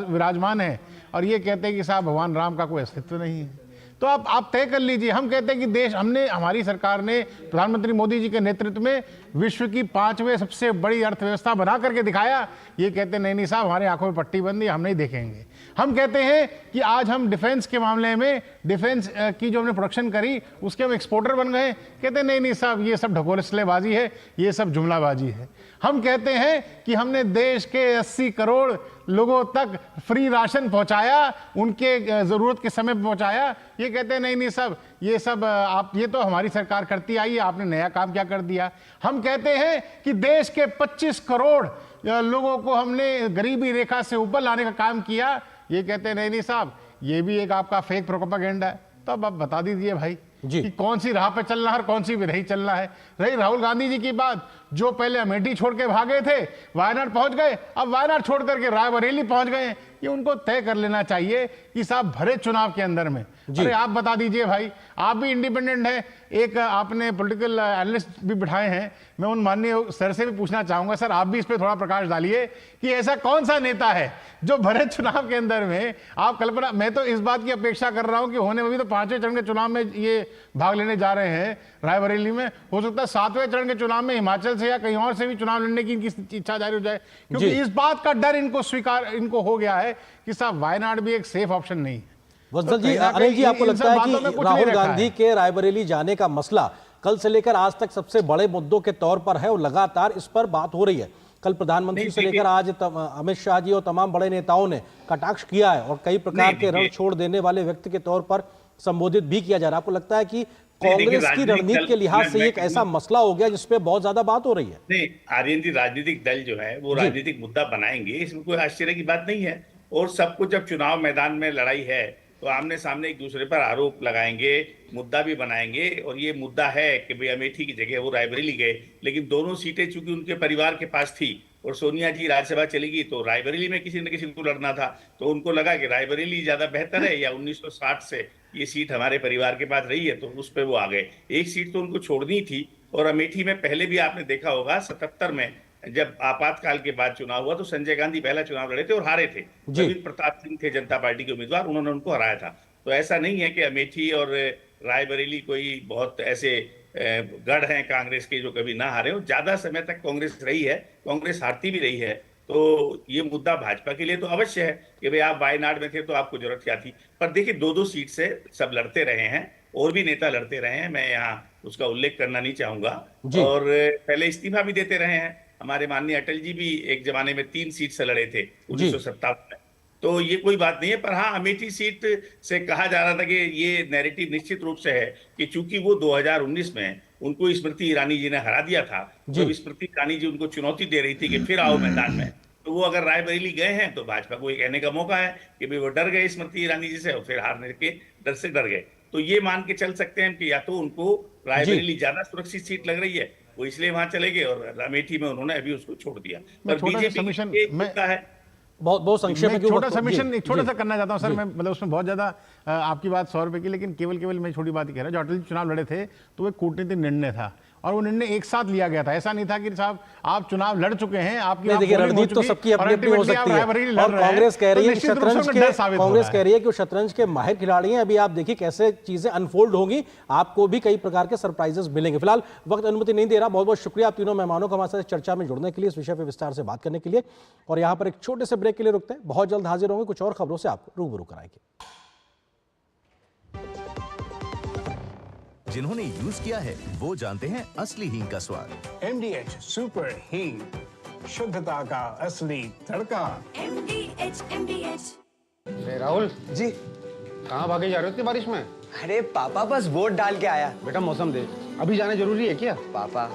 विराजमान है, और ये कहते हैं कि साहब भगवान राम का कोई अस्तित्व नहीं है। तो आप तय कर लीजिए। हम कहते हैं कि हमारी सरकार ने प्रधानमंत्री मोदी जी के नेतृत्व में विश्व की 5वें सबसे बड़ी अर्थव्यवस्था बना करके दिखाया। ये कहते हैं नहीं साहब हमारी आंखों में पट्टी बंदी, हम नहीं देखेंगे। हम कहते हैं कि आज हम डिफेंस के मामले में डिफेंस की जो हमने प्रोडक्शन करी उसके हम एक्सपोर्टर बन गए। कहते हैं नहीं साहब ये सब ढकोसलेबाजी है, ये सब जुमलाबाजी है। हम कहते हैं कि हमने देश के 80 करोड़ लोगों तक फ्री राशन पहुंचाया, उनके जरूरत के समय पहुंचाया। ये कहते हैं नहीं साहब ये सब आप ये तो हमारी सरकार करती आई है, आपने नया काम क्या कर दिया। हम कहते हैं कि देश के 25 करोड़ लोगों को हमने गरीबी रेखा से ऊपर लाने का काम किया। ये कहते हैं नहीं साहब ये भी एक आपका फेक प्रोपेगेंडा है। तो अब आप बता दीजिए भाई कि कौन सी राह पे चलना है और कौन सी भी नहीं चलना है। रही राहुल गांधी जी की बात, जो पहले अमेठी छोड़ के भागे थे, वायनाड पहुंच गए, अब वायनाड छोड़ करके रायबरेली पहुंच गए। ये उनको तय कर लेना चाहिए कि साहब भरे चुनाव के अंदर में, अरे आप बता दीजिए भाई, आप भी इंडिपेंडेंट है, एक आपने पॉलिटिकल एनालिस्ट भी बिठाए हैं। मैं उन माननीय सर से भी पूछना चाहूंगा, सर आप भी इस पर थोड़ा प्रकाश डालिए कि ऐसा कौन सा नेता है जो भरे चुनाव के अंदर में आप कल्पना, मैं तो इस बात की अपेक्षा कर रहा हूं कि होने में भी तो 5वें चरण के चुनाव में ये भाग लेने जा रहे हैं रायबरेली में, हो सकता है 7वें चरण के चुनाव में हिमाचल से या कहीं और से भी चुनाव लड़ने की इनकी इच्छा जारी हो जाए, क्योंकि इस बात का डर इनको हो गया है कि साहब वायनाड भी एक सेफ ऑप्शन नहीं है। वत्सल जी, अनिल जी, आपको लगता है कि राहुल गांधी के रायबरेली जाने का मसला कल से लेकर आज तक सबसे बड़े मुद्दों के तौर पर है और लगातार इस पर बात हो रही है? कल प्रधानमंत्री से लेकर आज अमित शाह जी और तमाम बड़े नेताओं ने कटाक्ष किया है और कई प्रकार के रण छोड़ देने वाले व्यक्ति के तौर पर संबोधित भी किया जा रहा है। आपको लगता है कि कांग्रेस की रणनीति के लिहाज से एक ऐसा मसला हो गया जिसपे बहुत ज्यादा बात हो रही है? नहीं, आर्यन जी, राजनीतिक दल जो है वो राजनीतिक मुद्दा बनाएंगे, इसमें कोई आश्चर्य की बात नहीं है। और सबको जब चुनाव मैदान में लड़ाई है तो आमने सामने एक दूसरे पर आरोप लगाएंगे, मुद्दा भी बनाएंगे। और ये मुद्दा है कि भाई अमेठी की जगह वो रायबरेली गए, लेकिन दोनों सीटें चूंकि उनके परिवार के पास थी और सोनिया जी राज्यसभा चली गई तो रायबरेली में किसी न किसी को लड़ना था, तो उनको लगा कि रायबरेली ज्यादा बेहतर है, या 1960 से ये सीट हमारे परिवार के पास रही है, तो उस पर वो आ गए। एक सीट तो उनको छोड़नी थी। और अमेठी में पहले भी आपने देखा होगा 77 में जब आपातकाल के बाद चुनाव हुआ तो संजय गांधी पहला चुनाव लड़े थे और हारे थे। नवीन प्रताप सिंह थे जनता पार्टी के उम्मीदवार, उन्होंने उनको हराया था। तो ऐसा नहीं है कि अमेठी और रायबरेली कोई बहुत ऐसे गढ़ हैं कांग्रेस के जो कभी ना हारे हो। ज्यादा समय तक कांग्रेस रही है, कांग्रेस हारती भी रही है। तो ये मुद्दा भाजपा के लिए तो अवश्य है कि भाई आप वायनाड में थे तो आपको जरूरत क्या थी। पर देखिए 2-2 सीट से सब लड़ते रहे हैं और भी नेता लड़ते रहे हैं, मैं यहाँ उसका उल्लेख करना नहीं चाहूंगा। और पहले इस्तीफा भी देते रहे हैं। हमारे माननीय अटल जी भी एक जमाने में 3 सीट से लड़े थे 1957 में। तो ये कोई बात नहीं है। पर हाँ, अमेठी सीट से कहा जा रहा था कि ये नैरेटिव निश्चित रूप से है कि चूंकि वो 2019 में उनको स्मृति ईरानी जी ने हरा दिया था, तो स्मृति ईरानी जी उनको चुनौती दे रही थी कि फिर आओ मैदान में, तो वो अगर रायबरेली गए हैं तो भाजपा को ये कहने का मौका है कि भाई वो डर गए स्मृति ईरानी जी से और फिर हारने के डर से डर गए। तो ये मान के चल सकते हैं कि या तो उनको रायबरेली ज्यादा सुरक्षित सीट लग रही है, वो इसलिए वहां चले गए, और अमेठी में उन्होंने अभी उसको छोड़ दिया। पर बीजेपी का है बहुत संक्षेप में छोटा सबमिशन एक छोटा सा करना चाहता हूं सर, मैं मतलब उसमें बहुत ज्यादा आपकी बात 100 रुपए की, लेकिन केवल मैं छोटी बात ही कह रहा हूं। जो अटल जी चुनाव लड़े थे तो वो कूटनीतिक निर्णय था और वो निर्णय एक साथ लिया गया था। ऐसा नहीं था कि साहब आप चुनाव लड़ चुके हैं, आपकी देखिए रणनीति तो सबकी अपनी अपनी हो सकती है, और कांग्रेस कह रही है कि कांग्रेस कह रही है कि वो शतरंज के माहिर खिलाड़ी हैं। अभी आप देखिए कैसे चीजें अनफोल्ड होंगी, आपको भी कई प्रकार के सरप्राइजेस मिलेंगे। फिलहाल वक्त अनुमति नहीं दे रहा। बहुत बहुत शुक्रिया आप तीनों मेहमानों का हमारे साथ चर्चा में जुड़ने के लिए, इस विषय पर विस्तार से बात करने के लिए। और यहाँ पर एक छोटे से ब्रेक के लिए रुकते हैं, बहुत जल्द हाजिर होंगे कुछ और खबरों से आपको रूबरू कराएंगे। जिन्होंने यूज किया है वो जानते हैं असली हींग का स्वाद। MDH सुपर हींग, शुद्धता का असली तड़का। MDH। राहुल जी, कहाँ भागे जा रहे हो इतनी बारिश में? अरे पापा बस वोट डाल के आया। बेटा मौसम देख, अभी जाना जरूरी है क्या? पापा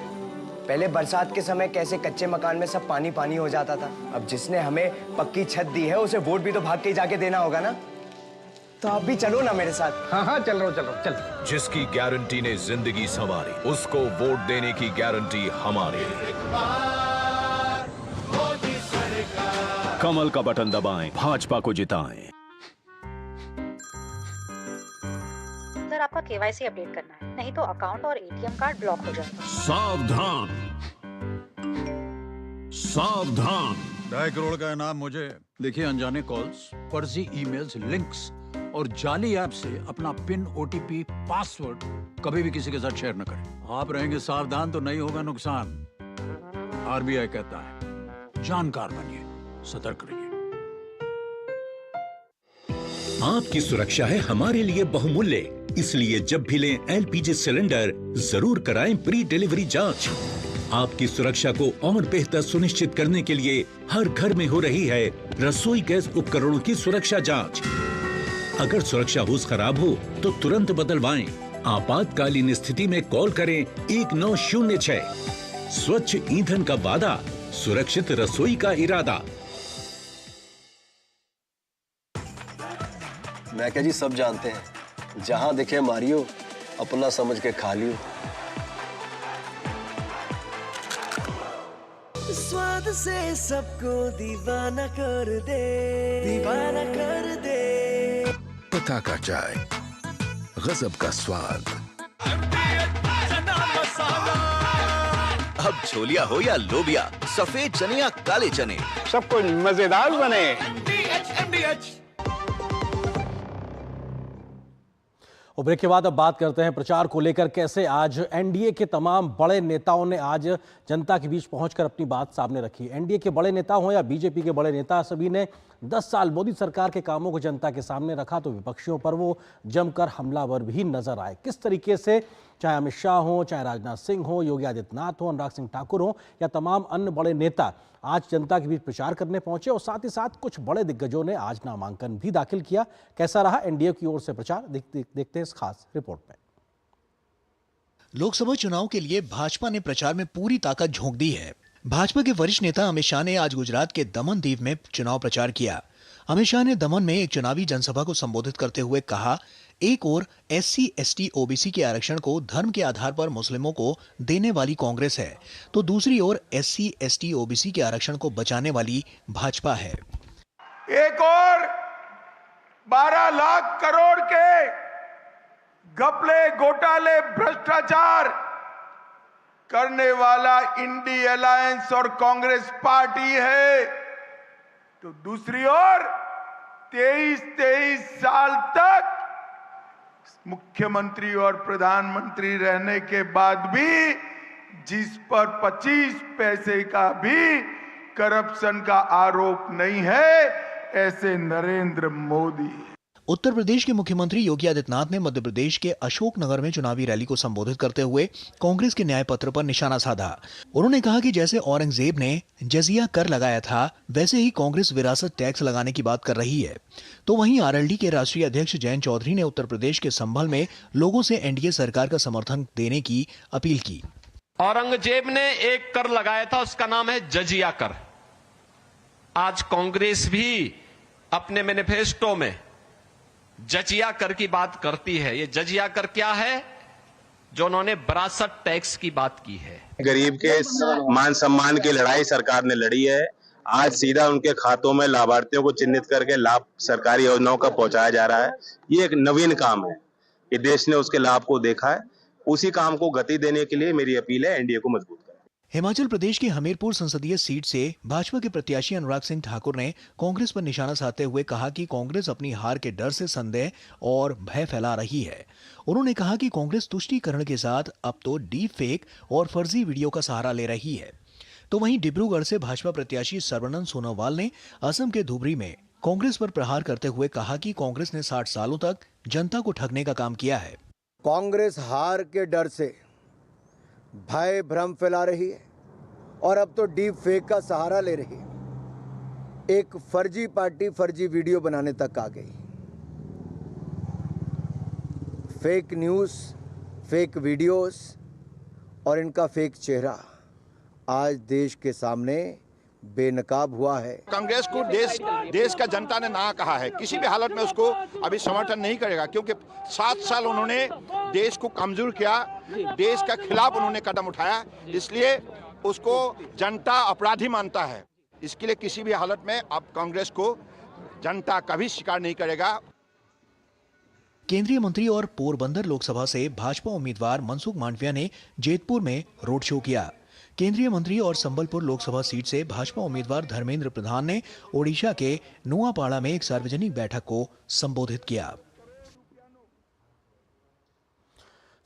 पहले बरसात के समय कैसे कच्चे मकान में सब पानी पानी हो जाता था, अब जिसने हमें पक्की छत दी है उसे वोट भी तो भाग के जाके देना होगा ना। तो आप भी चलो ना मेरे साथ। हाँ चल रहा हूँ चल। जिसकी गारंटी ने जिंदगी संवारी, उसको वोट देने की गारंटी हमारी। कमल का बटन दबाएं, भाजपा को जिताएं। सर आपका KYC अपडेट करना है, नहीं तो अकाउंट और ATM कार्ड ब्लॉक हो जाएगा। सावधान सावधान। 2.5 करोड़ का इनाम मुझे। देखिए अनजाने कॉल्स, फर्जी ईमेल्स, लिंक्स और जाली ऐप से अपना पिन, OTP, पासवर्ड कभी भी किसी के साथ शेयर न करें। आप रहेंगे सावधान तो नहीं होगा नुकसान। RBI कहता है जानकार बनिए, सतर्क रहिए। आपकी सुरक्षा है हमारे लिए बहुमूल्य, इसलिए जब भी लें LPG सिलेंडर जरूर कराएं प्री डिलीवरी जांच। आपकी सुरक्षा को और बेहतर सुनिश्चित करने के लिए हर घर में हो रही है रसोई गैस उपकरणों की सुरक्षा जांच। अगर सुरक्षा होस खराब हो तो तुरंत बदलवाएं। आपातकालीन स्थिति में कॉल करें 1906। स्वच्छ ईंधन का वादा, सुरक्षित रसोई का इरादा। मैं क्या जी सब जानते हैं, जहां दिखे मारियो, अपना समझ के खा लियो। स्वाद से सबको दीवाना कर दे, दीवाना कर दे। पता का चाय, गजब का स्वाद। अब छोलिया हो या लोबिया, सफेद चने या काले चने, सबको मजेदार बने। और ब्रेक के बाद अब बात करते हैं प्रचार को लेकर। कैसे आज एनडीए के तमाम बड़े नेताओं ने आज जनता के बीच पहुंचकर अपनी बात सामने रखी। एनडीए के बड़े नेता हों या बीजेपी के बड़े नेता, सभी ने 10 साल मोदी सरकार के कामों को जनता के सामने रखा, तो विपक्षियों पर वो जमकर हमलावर भी नजर आए। किस तरीके से, चाहे अमित शाह हो, चाहे राजनाथ सिंह हो, योगी आदित्यनाथ हो, अनुराग सिंह ठाकुर हो या तमाम अन्य बड़े नेता आज जनता के बीच प्रचार करने पहुंचे। और साथ ही साथ कुछ बड़े दिग्गजों ने आज नामांकन भी दाखिल किया। कैसा रहा एनडीए की ओर से प्रचार, देखते हैं इस खास रिपोर्ट में। लोकसभा चुनाव के लिए भाजपा ने प्रचार में पूरी ताकत झोंक दी है। भाजपा के वरिष्ठ नेता अमित शाह ने आज गुजरात के दमन दीव में चुनाव प्रचार किया। अमित शाह ने दमन में एक चुनावी जनसभा को संबोधित करते हुए कहा, एक ओर SC, ST, OBC के आरक्षण को धर्म के आधार पर मुस्लिमों को देने वाली कांग्रेस है, तो दूसरी ओर SC, ST, OBC के आरक्षण को बचाने वाली भाजपा है। एक और 12 लाख करोड़ के घपले, घोटाले, भ्रष्टाचार करने वाला इंडी अलायंस और कांग्रेस पार्टी है, तो दूसरी ओर 23 साल तक मुख्यमंत्री और प्रधानमंत्री रहने के बाद भी जिस पर 25 पैसे का भी करप्शन का आरोप नहीं है, ऐसे नरेंद्र मोदी। उत्तर प्रदेश के मुख्यमंत्री योगी आदित्यनाथ ने मध्य प्रदेश के अशोकनगर में चुनावी रैली को संबोधित करते हुए कांग्रेस के न्याय पत्र पर निशाना साधा। उन्होंने कहा कि जैसे औरंगजेब ने जजिया कर लगाया था, वैसे ही कांग्रेस विरासत टैक्स लगाने की बात कर रही है। तो वहीं आरएलडी के राष्ट्रीय अध्यक्ष जयंत चौधरी ने उत्तर प्रदेश के संभल में लोगों से एनडीए सरकार का समर्थन देने की अपील की। औरंगजेब ने एक कर लगाया था, उसका नाम है जजिया कर। आज कांग्रेस भी अपने मैनिफेस्टो में जजिया कर की बात करती है। ये जजिया कर क्या है? जो उन्होंने विरासत टैक्स की बात की है। गरीब के मान सम्मान की लड़ाई सरकार ने लड़ी है। आज सीधा उनके खातों में लाभार्थियों को चिन्हित करके लाभ सरकारी योजनाओं का पहुंचाया जा रहा है। ये एक नवीन काम है कि देश ने उसके लाभ को देखा है। उसी काम को गति देने के लिए मेरी अपील है, एनडीए को मजबूत करें। हिमाचल प्रदेश की हमीरपुर संसदीय सीट से भाजपा के प्रत्याशी अनुराग सिंह ठाकुर ने कांग्रेस पर निशाना साधते हुए कहा कि कांग्रेस अपनी हार के डर से संदेह और भय फैला रही है। उन्होंने कहा कि कांग्रेस तुष्टीकरण के साथ अब तो डीप फेक और फर्जी वीडियो का सहारा ले रही है। तो वहीं डिब्रूगढ़ से भाजपा प्रत्याशी सर्बानंद सोनोवाल ने असम के धुबरी में कांग्रेस पर प्रहार करते हुए कहा कि कांग्रेस ने 60 सालों तक जनता को ठगने का काम किया है। कांग्रेस हार के डर से भय भ्रम फैला रही है और अब तो डीप फेक का सहारा ले रही है। एक फर्जी पार्टी फर्जी वीडियो बनाने तक आ गई। फेक न्यूज़, फेक वीडियोस और इनका फेक चेहरा आज देश के सामने बेनकाब हुआ है। कांग्रेस को देश का जनता ने ना कहा है, किसी भी हालत में उसको अभी समर्थन नहीं करेगा, क्योंकि 7 साल उन्होंने देश को कमजोर किया, देश के खिलाफ उन्होंने कदम उठाया, इसलिए उसको जनता अपराधी मानता है। इसके लिए किसी भी हालत में अब कांग्रेस को जनता कभी स्वीकार नहीं करेगा। केंद्रीय मंत्री और पोरबंदर लोकसभा से भाजपा उम्मीदवार मनसुख मांडविया ने जेतपुर में रोड शो किया। केंद्रीय मंत्री और संबलपुर लोकसभा सीट से भाजपा उम्मीदवार धर्मेंद्र प्रधान ने ओडिशा के नुआपाड़ा में एक सार्वजनिक बैठक को संबोधित किया।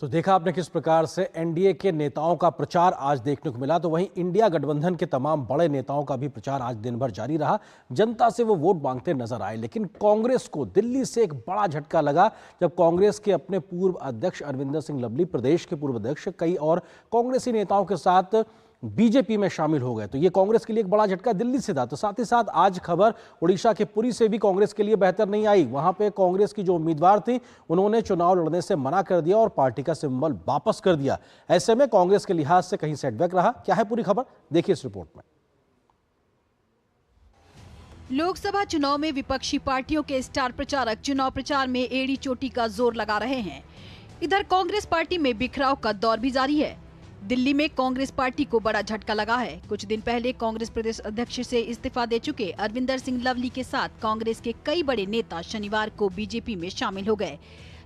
तो देखा आपने किस प्रकार से एनडीए के नेताओं का प्रचार आज देखने को मिला। तो वहीं इंडिया गठबंधन के तमाम बड़े नेताओं का भी प्रचार आज दिन भर जारी रहा। जनता से वो वोट मांगते नजर आए, लेकिन कांग्रेस को दिल्ली से एक बड़ा झटका लगा जब कांग्रेस के अपने पूर्व अध्यक्ष अरविंदर सिंह लवली, प्रदेश के पूर्व अध्यक्ष, कई और कांग्रेसी नेताओं के साथ बीजेपी में शामिल हो गए। तो ये कांग्रेस के लिए एक बड़ा झटका दिल्ली से था। तो साथ ही साथ आज खबर उड़ीसा के पुरी से भी कांग्रेस के लिए बेहतर नहीं आई। वहां पे कांग्रेस की जो उम्मीदवार थी उन्होंने चुनाव लड़ने से मना कर दिया और पार्टी का सिंबल वापस कर दिया। ऐसे में कांग्रेस के लिहाज से कहीं सेटबैक रहा। क्या है पूरी खबर, देखिए इस रिपोर्ट में। लोकसभा चुनाव में विपक्षी पार्टियों के स्टार प्रचारक चुनाव प्रचार में एड़ी चोटी का जोर लगा रहे हैं। इधर कांग्रेस पार्टी में बिखराव का दौर भी जारी है। दिल्ली में कांग्रेस पार्टी को बड़ा झटका लगा है। कुछ दिन पहले कांग्रेस प्रदेश अध्यक्ष से इस्तीफा दे चुके अरविंदर सिंह लवली के साथ कांग्रेस के कई बड़े नेता शनिवार को बीजेपी में शामिल हो गए।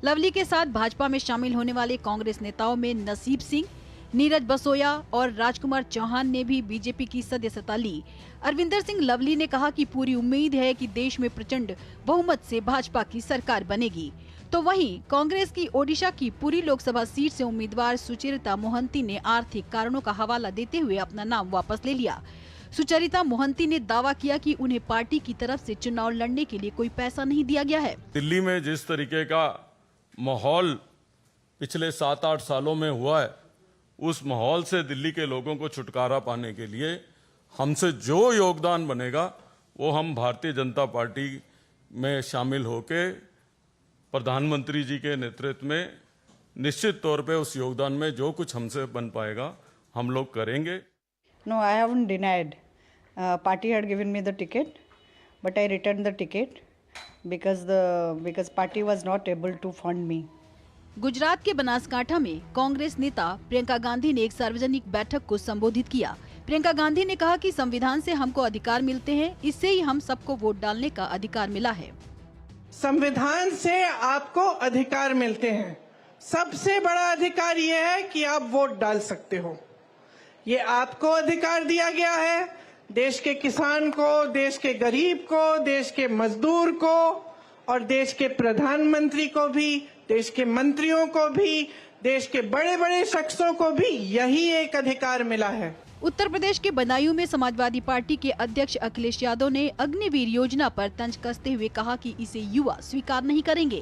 लवली के साथ भाजपा में शामिल होने वाले कांग्रेस नेताओं में नसीब सिंह, नीरज बसोया और राजकुमार चौहान ने भी बीजेपी की सदस्यता ली। अरविंदर सिंह लवली ने कहा कि पूरी उम्मीद है कि देश में प्रचंड बहुमत से भाजपा की सरकार बनेगी। तो वहीं कांग्रेस की ओडिशा की पुरी लोकसभा सीट से उम्मीदवार सुचरिता मोहंती ने आर्थिक कारणों का हवाला देते हुए अपना नाम वापस ले लिया। सुचरिता मोहंती ने दावा किया कि उन्हें पार्टी की तरफ से चुनाव लड़ने के लिए कोई पैसा नहीं दिया गया है। दिल्ली में जिस तरीके का माहौल पिछले 7-8 सालों में हुआ है, उस माहौल से दिल्ली के लोगों को छुटकारा पाने के लिए हमसे जो योगदान बनेगा वो हम भारतीय जनता पार्टी में शामिल होके प्रधानमंत्री जी के नेतृत्व में निश्चित तौर पे उस योगदान में जो कुछ हमसे बन पाएगा हम लोग करेंगे। No, I haven't denied. Party had given me the ticket, but I returned the ticket because party was not able to fund me. Gujarat के बनासकांठा में कांग्रेस नेता प्रियंका गांधी ने एक सार्वजनिक बैठक को संबोधित किया। प्रियंका गांधी ने कहा कि संविधान से हमको अधिकार मिलते हैं, इससे ही हम सबको वोट डालने का अधिकार मिला है। संविधान से आपको अधिकार मिलते हैं। सबसे बड़ा अधिकार यह है कि आप वोट डाल सकते हो। ये आपको अधिकार दिया गया है। देश के किसान को, देश के गरीब को, देश के मजदूर को और देश के प्रधानमंत्री को भी, देश के मंत्रियों को भी, देश के बड़े बड़े शख्सों को भी यही एक अधिकार मिला है। उत्तर प्रदेश के बदायूं में समाजवादी पार्टी के अध्यक्ष अखिलेश यादव ने अग्निवीर योजना पर तंज कसते हुए कहा कि इसे युवा स्वीकार नहीं करेंगे।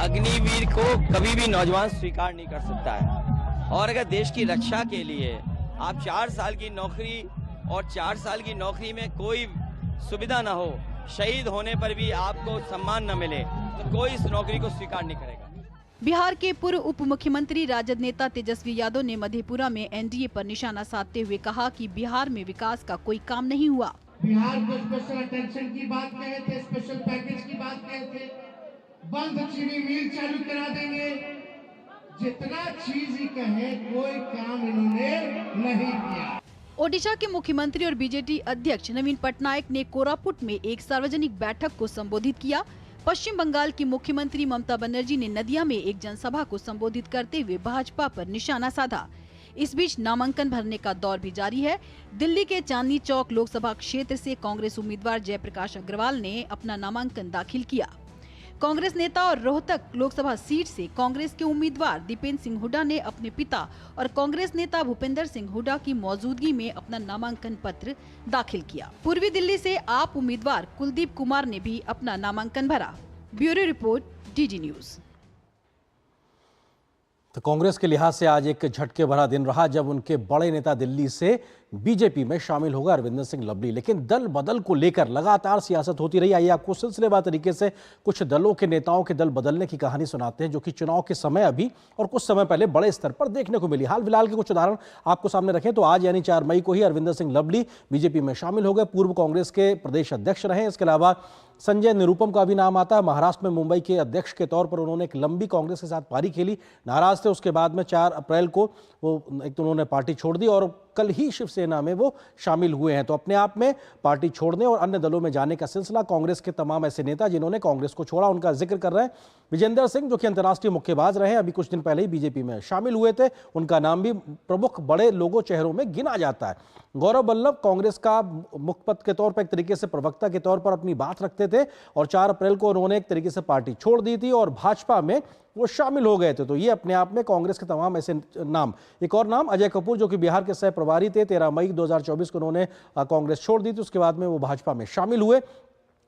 अग्निवीर को कभी भी नौजवान स्वीकार नहीं कर सकता है। और अगर देश की रक्षा के लिए आप 4 साल की नौकरी और 4 साल की नौकरी में कोई सुविधा न हो, शहीद होने पर भी आपको सम्मान न मिले, तो कोई इस नौकरी को स्वीकार नहीं करेगा। बिहार के पूर्व उप मुख्यमंत्री राजद नेता तेजस्वी यादव ने मधेपुरा में एनडीए पर निशाना साधते हुए कहा कि बिहार में विकास का कोई काम नहीं हुआ। बिहार को स्पेशल अटेंशन की बात कहे थे, स्पेशल पैकेज की बात कहे थे, बंद चीनी मिल चालू करा देंगे, जितना चीज ही कहे कोई काम इन्होंने नहीं किया। ओडिशा के मुख्यमंत्री और बीजेपी अध्यक्ष नवीन पटनायक ने कोरापुट में एक सार्वजनिक बैठक को संबोधित किया। पश्चिम बंगाल की मुख्यमंत्री ममता बनर्जी ने नदिया में एक जनसभा को संबोधित करते हुए भाजपा पर निशाना साधा। इस बीच नामांकन भरने का दौर भी जारी है। दिल्ली के चांदनी चौक लोकसभा क्षेत्र से कांग्रेस उम्मीदवार जयप्रकाश अग्रवाल ने अपना नामांकन दाखिल किया। कांग्रेस नेता और रोहतक लोकसभा सीट से कांग्रेस के उम्मीदवार दीपेंद्र सिंह हुड्डा ने अपने पिता और कांग्रेस नेता भूपेंद्र सिंह हुड्डा की मौजूदगी में अपना नामांकन पत्र दाखिल किया। पूर्वी दिल्ली से आप उम्मीदवार कुलदीप कुमार ने भी अपना नामांकन भरा। Bureau report, DD news. तो कांग्रेस के लिहाज से आज एक झटके भरा दिन रहा जब उनके बड़े नेता दिल्ली से बीजेपी में शामिल होगा अरविंदर सिंह लवली। लेकिन दल बदल को लेकर लगातार सियासत होती रही। आइए आपको सिलसिलेवार तरीके से कुछ दलों के नेताओं के दल बदलने की कहानी सुनाते हैं जो कि चुनाव के समय अभी और कुछ समय पहले बड़े स्तर पर देखने को मिली। हाल फिलहाल के कुछ उदाहरण आपको सामने रखें तो आज यानी 4 मई को ही अरविंदर सिंह लवली बीजेपी में शामिल हो गए। पूर्व कांग्रेस के प्रदेश अध्यक्ष रहे। इसके अलावा संजय निरुपम का भी नाम आता है। महाराष्ट्र में मुंबई के अध्यक्ष के तौर पर उन्होंने एक लंबी कांग्रेस के साथ पारी खेली, नाराज थे। उसके बाद में 4 अप्रैल को वो एक तो उन्होंने पार्टी छोड़ दी और कल ही शिवसेना में वो शामिल हुए हैं। तो अपने आप में पार्टी छोड़ने और अन्य दलों में जाने का सिलसिला कांग्रेस के तमाम ऐसे नेता जिन्होंने कांग्रेस को छोड़ा उनका जिक्र कर रहे हैं। विजेंदर सिंह जो कि अंतर्राष्ट्रीय मुक्केबाज रहे हैं, अभी कुछ दिन पहले ही बीजेपी में शामिल हुए थे। उनका नाम भी प्रमुख बड़े लोगों चेहरों में गिना जाता है। गौरव वल्लभ कांग्रेस का मुखपत्र के तौर पर एक तरीके से प्रवक्ता के तौर पर अपनी बात रखते थे और 4 अप्रैल को उन्होंने एक तरीके से पार्टी छोड़ दी थी और भाजपा में वो शामिल हो गए थे। तो ये अपने आप में कांग्रेस के तमाम ऐसे नाम। एक और नाम अजय कपूर जो कि बिहार के सह प्रभारी थे। 13 मई 2024 को उन्होंने कांग्रेस छोड़ दी थी। उसके बाद में वो भाजपा में शामिल हुए।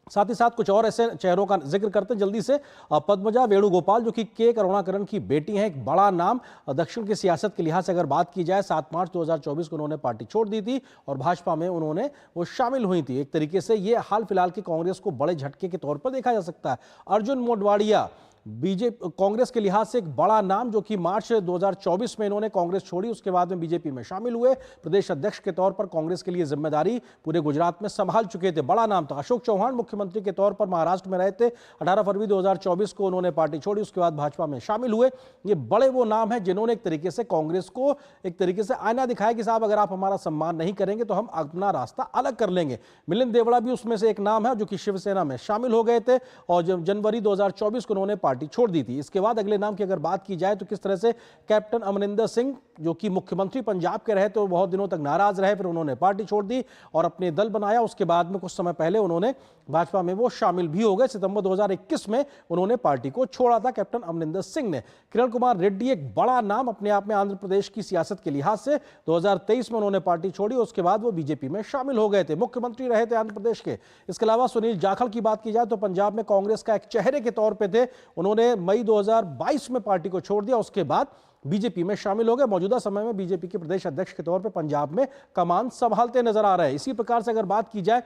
साथ ही साथ कुछ और ऐसे चेहरों का जिक्र करते हैं जल्दी से। पद्मजा वेणुगोपाल जो कि के करुणाकरण की बेटी हैं, एक बड़ा नाम दक्षिण की सियासत के लिहाज से अगर बात की जाए। 7 मार्च 2024 को उन्होंने पार्टी छोड़ दी थी और भाजपा में उन्होंने वो शामिल हुई थी। एक तरीके से ये हाल फिलहाल की कांग्रेस को बड़े झटके के तौर पर देखा जा सकता है। अर्जुन मोढवाडिया बीजेपी कांग्रेस के लिहाज से एक बड़ा नाम जो कि मार्च 2024 में इन्होंने कांग्रेस छोड़ी, उसके बाद में बीजेपी में शामिल हुए। प्रदेश अध्यक्ष के तौर पर कांग्रेस के लिए जिम्मेदारी पूरे गुजरात में संभाल चुके थे। बड़ा नाम था। अशोक चौहान मुख्यमंत्री के तौर पर महाराष्ट्र में रहे थे। 18 फरवरी 2024 को उन्होंने पार्टी छोड़ी, उसके बाद भाजपा में शामिल हुए। ये बड़े वो नाम हैं जिन्होंने एक तरीके से कांग्रेस को एक तरीके से आईना दिखाया कि साहब अगर आप हमारा सम्मान नहीं करेंगे तो हम अपना रास्ता अलग कर लेंगे। मिलिंद देवड़ा भी उसमें से एक नाम है जो कि शिवसेना में शामिल हो गए थे और जनवरी 2024 को उन्होंने पार्टी छोड़ दी थी। इसके बाद अगले नाम की अगर बात की जाए तो किस तरह से कैप्टन अमरिंदर सिंह जो कि मुख्यमंत्री पंजाब के रहे तो बहुत दिनों तक नाराज रहे, फिर उन्होंने पार्टी छोड़ दी और अपने दल बनाया। उसके बाद में कुछ समय पहले उन्होंने भाजपा में वो शामिल भी हो गए। सितंबर 2021 में उन्होंने पार्टी को छोड़ा था कैप्टन अमरिंदर सिंह ने। किरण कुमार रेड्डी एक बड़ा नाम अपने आप में आंध्र प्रदेश की सियासत के लिहाज से। 2023 में उन्होंने पार्टी छोड़ी, उसके बाद वो बीजेपी में शामिल हो गए थे। मुख्यमंत्री रहे थे आंध्र प्रदेश के। इसके अलावा सुनील जाखड़ की बात की जाए तो पंजाब में कांग्रेस का एक चेहरे के तौर पर थे। उन्होंने मई 2022 में पार्टी को छोड़ दिया, उसके बाद बीजेपी में शामिल हो गए। मौजूदा समय में बीजेपी के प्रदेश अध्यक्ष के तौर पर पंजाब में कमान संभालते नजर आ रहे हैं। इसी प्रकार से अगर बात की जाए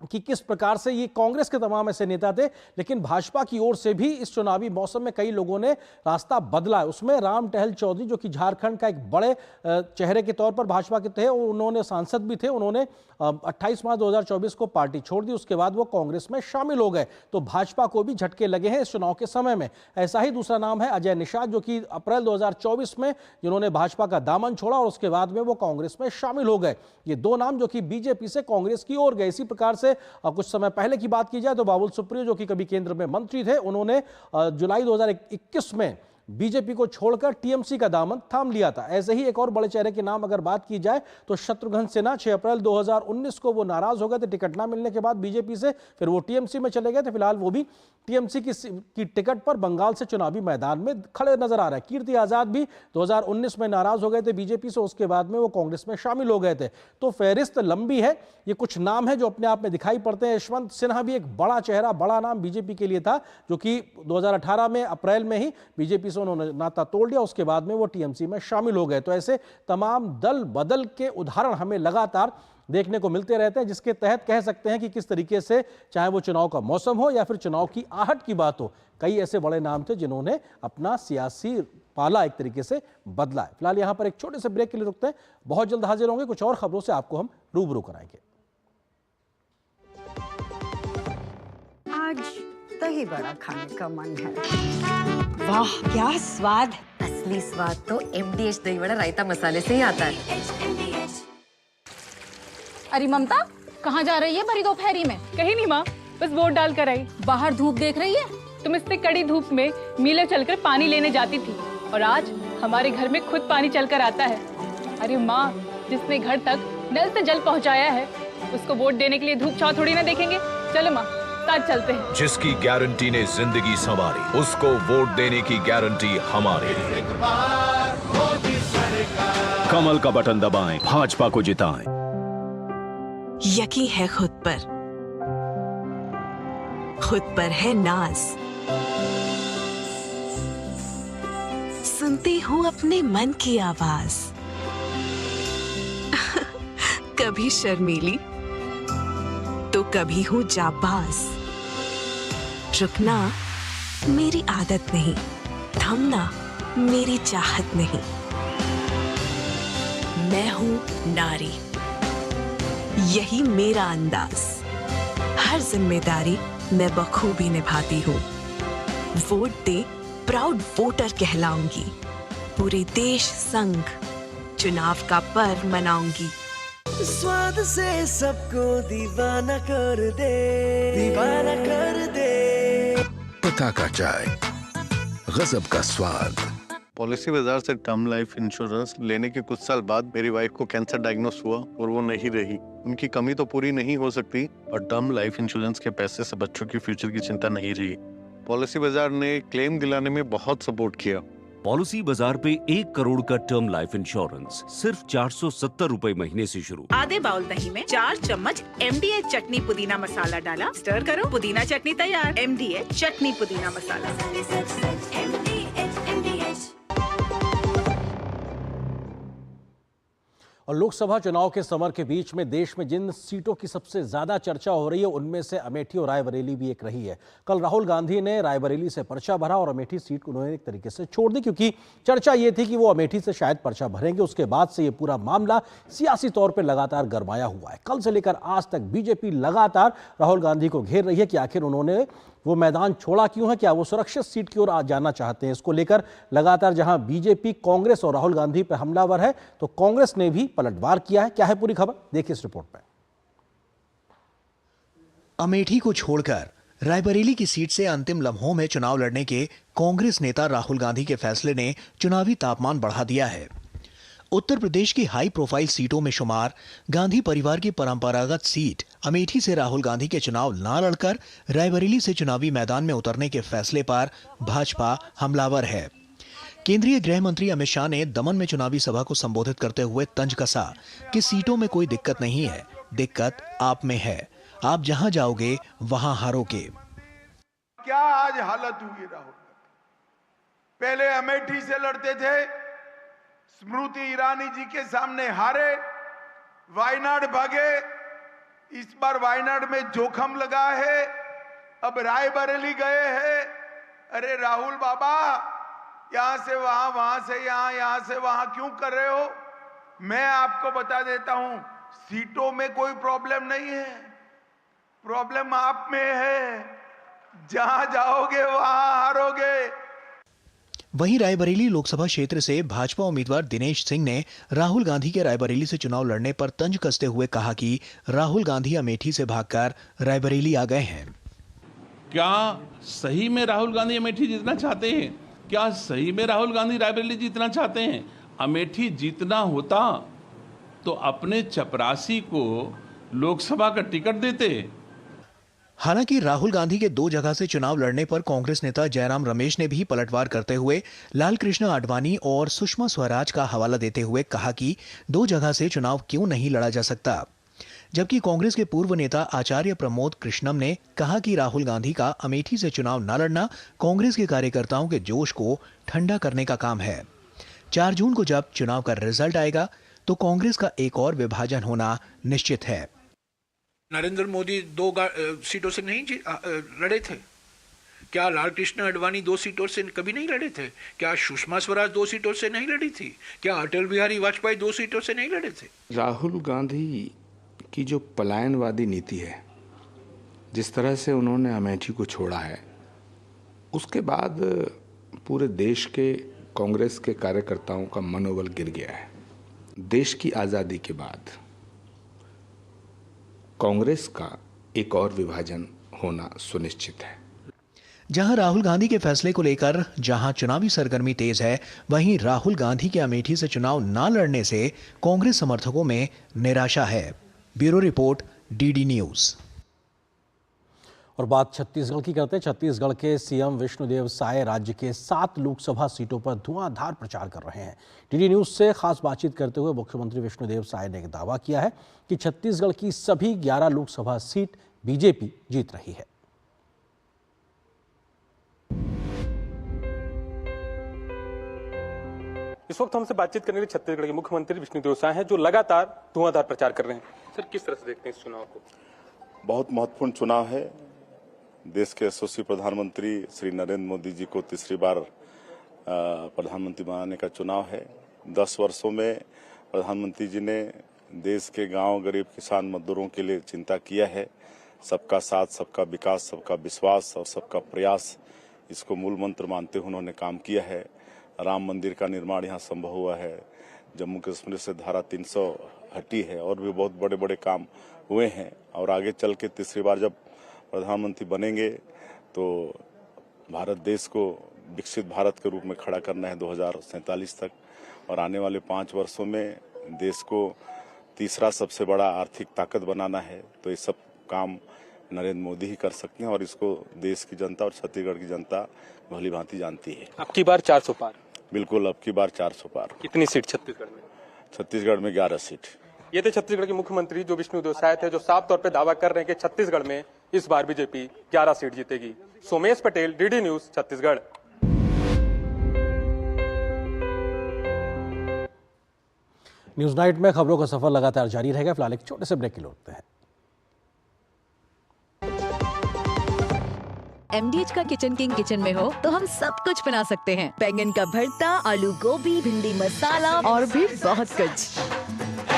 कि किस प्रकार से ये कांग्रेस के तमाम ऐसे नेता थे, लेकिन भाजपा की ओर से भी इस चुनावी मौसम में कई लोगों ने रास्ता बदला है। उसमें राम टहल चौधरी जो कि झारखंड का एक बड़े चेहरे के तौर पर भाजपा के थे, उन्होंने सांसद भी थे। उन्होंने 28 मार्च 2024 को पार्टी छोड़ दी, उसके बाद वो कांग्रेस में शामिल हो गए। तो भाजपा को भी झटके लगे हैं इस चुनाव के समय में। ऐसा ही दूसरा नाम है अजय निषाद जो कि अप्रैल 2024 में जिन्होंने भाजपा का दामन छोड़ा और उसके बाद में वो कांग्रेस में शामिल हो गए। ये 2 नाम जो कि बीजेपी से कांग्रेस की ओर गए। इसी प्रकार से कुछ समय पहले की बात की जाए तो बाबुल सुप्रियो जो कि कभी केंद्र में मंत्री थे, उन्होंने जुलाई 2021 में बीजेपी को छोड़कर टीएमसी का दामन थाम लिया था। ऐसे ही एक और बड़े चेहरे के नाम अगर बात की जाए तो शत्रुघ्न सिन्हा 6 अप्रैल 2019 को वो नाराज हो गए थे टिकट ना मिलने के बाद बीजेपी से, फिर वो टीएमसी में चले गए थे। फिलहाल वो भी टीएमसी की टिकट पर बंगाल से चुनावी मैदान में खड़े नजर आ रहे हैं। कीर्ति आजाद भी 2019 में नाराज हो गए थे बीजेपी से, उसके बाद में वो कांग्रेस में शामिल हो गए थे। तो फहरिस्त लंबी है। ये कुछ नाम है जो अपने आप में दिखाई पड़ते हैं। यशवंत सिन्हा भी एक बड़ा चेहरा, बड़ा नाम बीजेपी के लिए था जो कि 2018 में अप्रैल में ही बीजेपी उन्होंने नाता तोड़ दिया, उसके बाद में वो टीएमसी में शामिल हो गए। तो ऐसे तमाम दल बदल के उदाहरण हमें लगातार देखने को मिलते रहते हैं, जिसके तहत कह सकते हैं कि किस तरीके से चाहे वो चुनाव का मौसम हो या फिर चुनाव की आहट की बात हो, कई ऐसे बड़े नाम थे जिन्होंने अपना सियासी पाला एक तरीके से बदला है। फिलहाल यहां पर एक छोटे से ब्रेक के लिए रुकते हैं। बहुत जल्द हाजिर होंगे, कुछ और खबरों से आपको हम रूबरू कराएंगे। आज दही बड़ा खाने का मन है। वाह क्या स्वाद! असली स्वाद तो MDH दही बड़ा रायता मसाले से ही आता है। अरे ममता, कहाँ जा रही है भरी दोपहरी में? कहीं नहीं माँ, बस वोट डाल कर आई। बाहर धूप देख रही है? तुम इतनी कड़ी धूप में मीलों चलकर पानी लेने जाती थी और आज हमारे घर में खुद पानी चलकर आता है। अरे माँ, जिसने घर तक नल से जल पहुँचाया है उसको वोट देने के लिए धूप छाव थोड़ी ना देखेंगे। चलो माँ, साथ चलते हैं। जिसकी गारंटी ने जिंदगी संवारी, उसको वोट देने की गारंटी हमारी। कमल का बटन दबाएं, भाजपा को जिताएं। यकीन है खुद पर है नाज। सुनती हूँ अपने मन की आवाज। कभी शर्मीली तो कभी हूँ जाबाज। रुकना मेरी आदत नहीं, थमना मेरी चाहत नहीं। मैं हूँ नारी, यही मेरा अंदाज। हर जिम्मेदारी मैं बखूबी निभाती हूँ। वोट दे, प्राउड वोटर कहलाऊंगी। पूरे देश संग चुनाव का पर्व मनाऊंगी। स्वाद से सबको दीवाना कर दे, दीवाना कर दे। पता का चाय, गजब का स्वाद। पॉलिसी बाजार से टर्म लाइफ इंश्योरेंस लेने के कुछ साल बाद मेरी वाइफ को कैंसर डायग्नोस हुआ और वो नहीं रही। उनकी कमी तो पूरी नहीं हो सकती और टर्म लाइफ इंश्योरेंस के पैसे से बच्चों की फ्यूचर की चिंता नहीं रही। पॉलिसी बाजार ने क्लेम दिलाने में बहुत सपोर्ट किया। पॉलिसी बाजार पे 1 करोड़ का टर्म लाइफ इंश्योरेंस सिर्फ 470 रुपए महीने से शुरू। आधे बाउल दही में 4 चम्मच MDH चटनी पुदीना मसाला डाला, स्टर करो, पुदीना चटनी तैयार। MDH चटनी पुदीना मसाला। और लोकसभा चुनाव के समर के बीच में देश में जिन सीटों की सबसे ज्यादा चर्चा हो रही है उनमें से अमेठी और रायबरेली भी एक रही है। कल राहुल गांधी ने रायबरेली से पर्चा भरा और अमेठी सीट को उन्होंने एक तरीके से छोड़ दी, क्योंकि चर्चा ये थी कि वो अमेठी से शायद पर्चा भरेंगे। उसके बाद से ये पूरा मामला सियासी तौर पर लगातार गरमाया हुआ है। कल से लेकर आज तक बीजेपी लगातार राहुल गांधी को घेर रही है कि आखिर उन्होंने वो मैदान छोड़ा क्यों है, क्या वो सुरक्षित सीट की ओर आ जाना चाहते हैं। इसको लेकर लगातार जहां बीजेपी कांग्रेस और राहुल गांधी पर हमलावर है, तो कांग्रेस ने भी पलटवार किया है। क्या है पूरी खबर, देखिए इस रिपोर्ट में। अमेठी को छोड़कर रायबरेली की सीट से अंतिम लम्हों में चुनाव लड़ने के कांग्रेस नेता राहुल गांधी के फैसले ने चुनावी तापमान बढ़ा दिया है। उत्तर प्रदेश की हाई प्रोफाइल सीटों में शुमार गांधी परिवार की परंपरागत सीट अमेठी से राहुल गांधी के चुनाव न लड़कर रायबरेली से चुनावी मैदान में उतरने के फैसले पर भाजपा हमलावर है। केंद्रीय गृह मंत्री अमित शाह ने दमन में चुनावी सभा को संबोधित करते हुए तंज कसा कि सीटों में कोई दिक्कत नहीं है, दिक्कत आप में है। आप जहां जाओगे वहां हारोगे। क्या आज हालत हुई राहुल? पहले अमेठी से लड़ते थे, स्मृति ईरानी जी के सामने हारे, वायनाड भागे। इस बार वायनाड में जोखम लगा है, अब रायबरेली गए हैं। अरे राहुल बाबा, यहां से वहां, वहां से यहां, यहां से वहां क्यों कर रहे हो? मैं आपको बता देता हूं, सीटों में कोई प्रॉब्लम नहीं है, प्रॉब्लम आप में है। जहां जाओगे वहां हारोगे। वहीं रायबरेली लोकसभा क्षेत्र से भाजपा उम्मीदवार दिनेश सिंह ने राहुल गांधी के रायबरेली से चुनाव लड़ने पर तंज कसते हुए कहा कि राहुल गांधी अमेठी से भागकर रायबरेली आ गए हैं। क्या सही में राहुल गांधी अमेठी जीतना चाहते हैं? क्या सही में राहुल गांधी रायबरेली जीतना चाहते हैं? अमेठी जीतना होता तो अपने चपरासी को लोकसभा का टिकट देते। हालांकि राहुल गांधी के 2 जगह से चुनाव लड़ने पर कांग्रेस नेता जयराम रमेश ने भी पलटवार करते हुए लाल कृष्ण आडवाणी और सुषमा स्वराज का हवाला देते हुए कहा कि 2 जगह से चुनाव क्यों नहीं लड़ा जा सकता। जबकि कांग्रेस के पूर्व नेता आचार्य प्रमोद कृष्णम ने कहा कि राहुल गांधी का अमेठी से चुनाव न लड़ना कांग्रेस के कार्यकर्ताओं के जोश को ठंडा करने का काम है। 4 जून को जब चुनाव का रिजल्ट आएगा तो कांग्रेस का एक और विभाजन होना निश्चित है। नरेंद्र मोदी 2 सीटों से नहीं लड़े थे क्या? लाल कृष्ण आडवाणी 2 सीटों से कभी नहीं लड़े थे क्या? सुषमा स्वराज 2 सीटों से नहीं लड़ी थी क्या? अटल बिहारी वाजपेयी 2 सीटों से नहीं लड़े थे? राहुल गांधी की जो पलायनवादी नीति है, जिस तरह से उन्होंने अमेठी को छोड़ा है, उसके बाद पूरे देश के कांग्रेस के कार्यकर्ताओं का मनोबल गिर गया है। देश की आज़ादी के बाद कांग्रेस का एक और विभाजन होना सुनिश्चित है। जहां राहुल गांधी के फैसले को लेकर जहां चुनावी सरगर्मी तेज है, वहीं राहुल गांधी के अमेठी से चुनाव न लड़ने से कांग्रेस समर्थकों में निराशा है। Bureau report, DD news. और बात छत्तीसगढ़ की करते हैं। छत्तीसगढ़ के सीएम विष्णुदेव साय राज्य के 7 लोकसभा सीटों पर धुआंधार प्रचार कर रहे हैं। डीडी न्यूज से खास बातचीत करते हुए मुख्यमंत्री विष्णुदेव साय ने दावा किया है कि छत्तीसगढ़ की सभी 11 लोकसभा सीट बीजेपी जीत रही है। इस वक्त हमसे बातचीत करने के लिए छत्तीसगढ़ के मुख्यमंत्री विष्णुदेव साय हैं, जो लगातार धुआंधार प्रचार कर रहे हैं। सर, किस तरह से देखते हैं इस चुनाव को? बहुत महत्वपूर्ण चुनाव है। देश के यशस्वी प्रधानमंत्री श्री नरेंद्र मोदी जी को तीसरी बार प्रधानमंत्री बनाने का चुनाव है। 10 वर्षों में प्रधानमंत्री जी ने देश के गांव, गरीब, किसान, मजदूरों के लिए चिंता किया है। सबका साथ, सबका विकास, सबका विश्वास और सबका प्रयास, इसको मूल मंत्र मानते हुए उन्होंने काम किया है। राम मंदिर का निर्माण यहाँ संभव हुआ है। जम्मू कश्मीर से धारा 300 हटी है और भी बहुत बड़े बड़े काम हुए हैं। और आगे चल के तीसरी बार जब प्रधानमंत्री बनेंगे तो भारत देश को विकसित भारत के रूप में खड़ा करना है 2047 तक। और आने वाले 5 वर्षों में देश को तीसरा सबसे बड़ा आर्थिक ताकत बनाना है। तो ये सब काम नरेंद्र मोदी ही कर सकते हैं और इसको देश की जनता और छत्तीसगढ़ की जनता भली भांति जानती है। अब की बार 400 पार? बिल्कुल, अब की बार 400 पार। कितनी सीट छत्तीसगढ़ में? छत्तीसगढ़ में 11 सीट। ये थे छत्तीसगढ़ के मुख्यमंत्री जो विष्णुदेव साय थे, जो साफ तौर पे दावा कर रहे हैं कि छत्तीसगढ़ में इस बार बीजेपी 11 सीट जीतेगी। Somesh Patel, DD news, Chhattisgarh. News night में खबरों का सफर लगातार जारी रहेगा। फिलहाल एक छोटे से ब्रेक के लिए उठते हैं। MDH का किचन किंग किचन में हो तो हम सब कुछ बना सकते हैं। बैंगन का भरता, आलू गोभी, भिंडी मसाला और भी बहुत कुछ।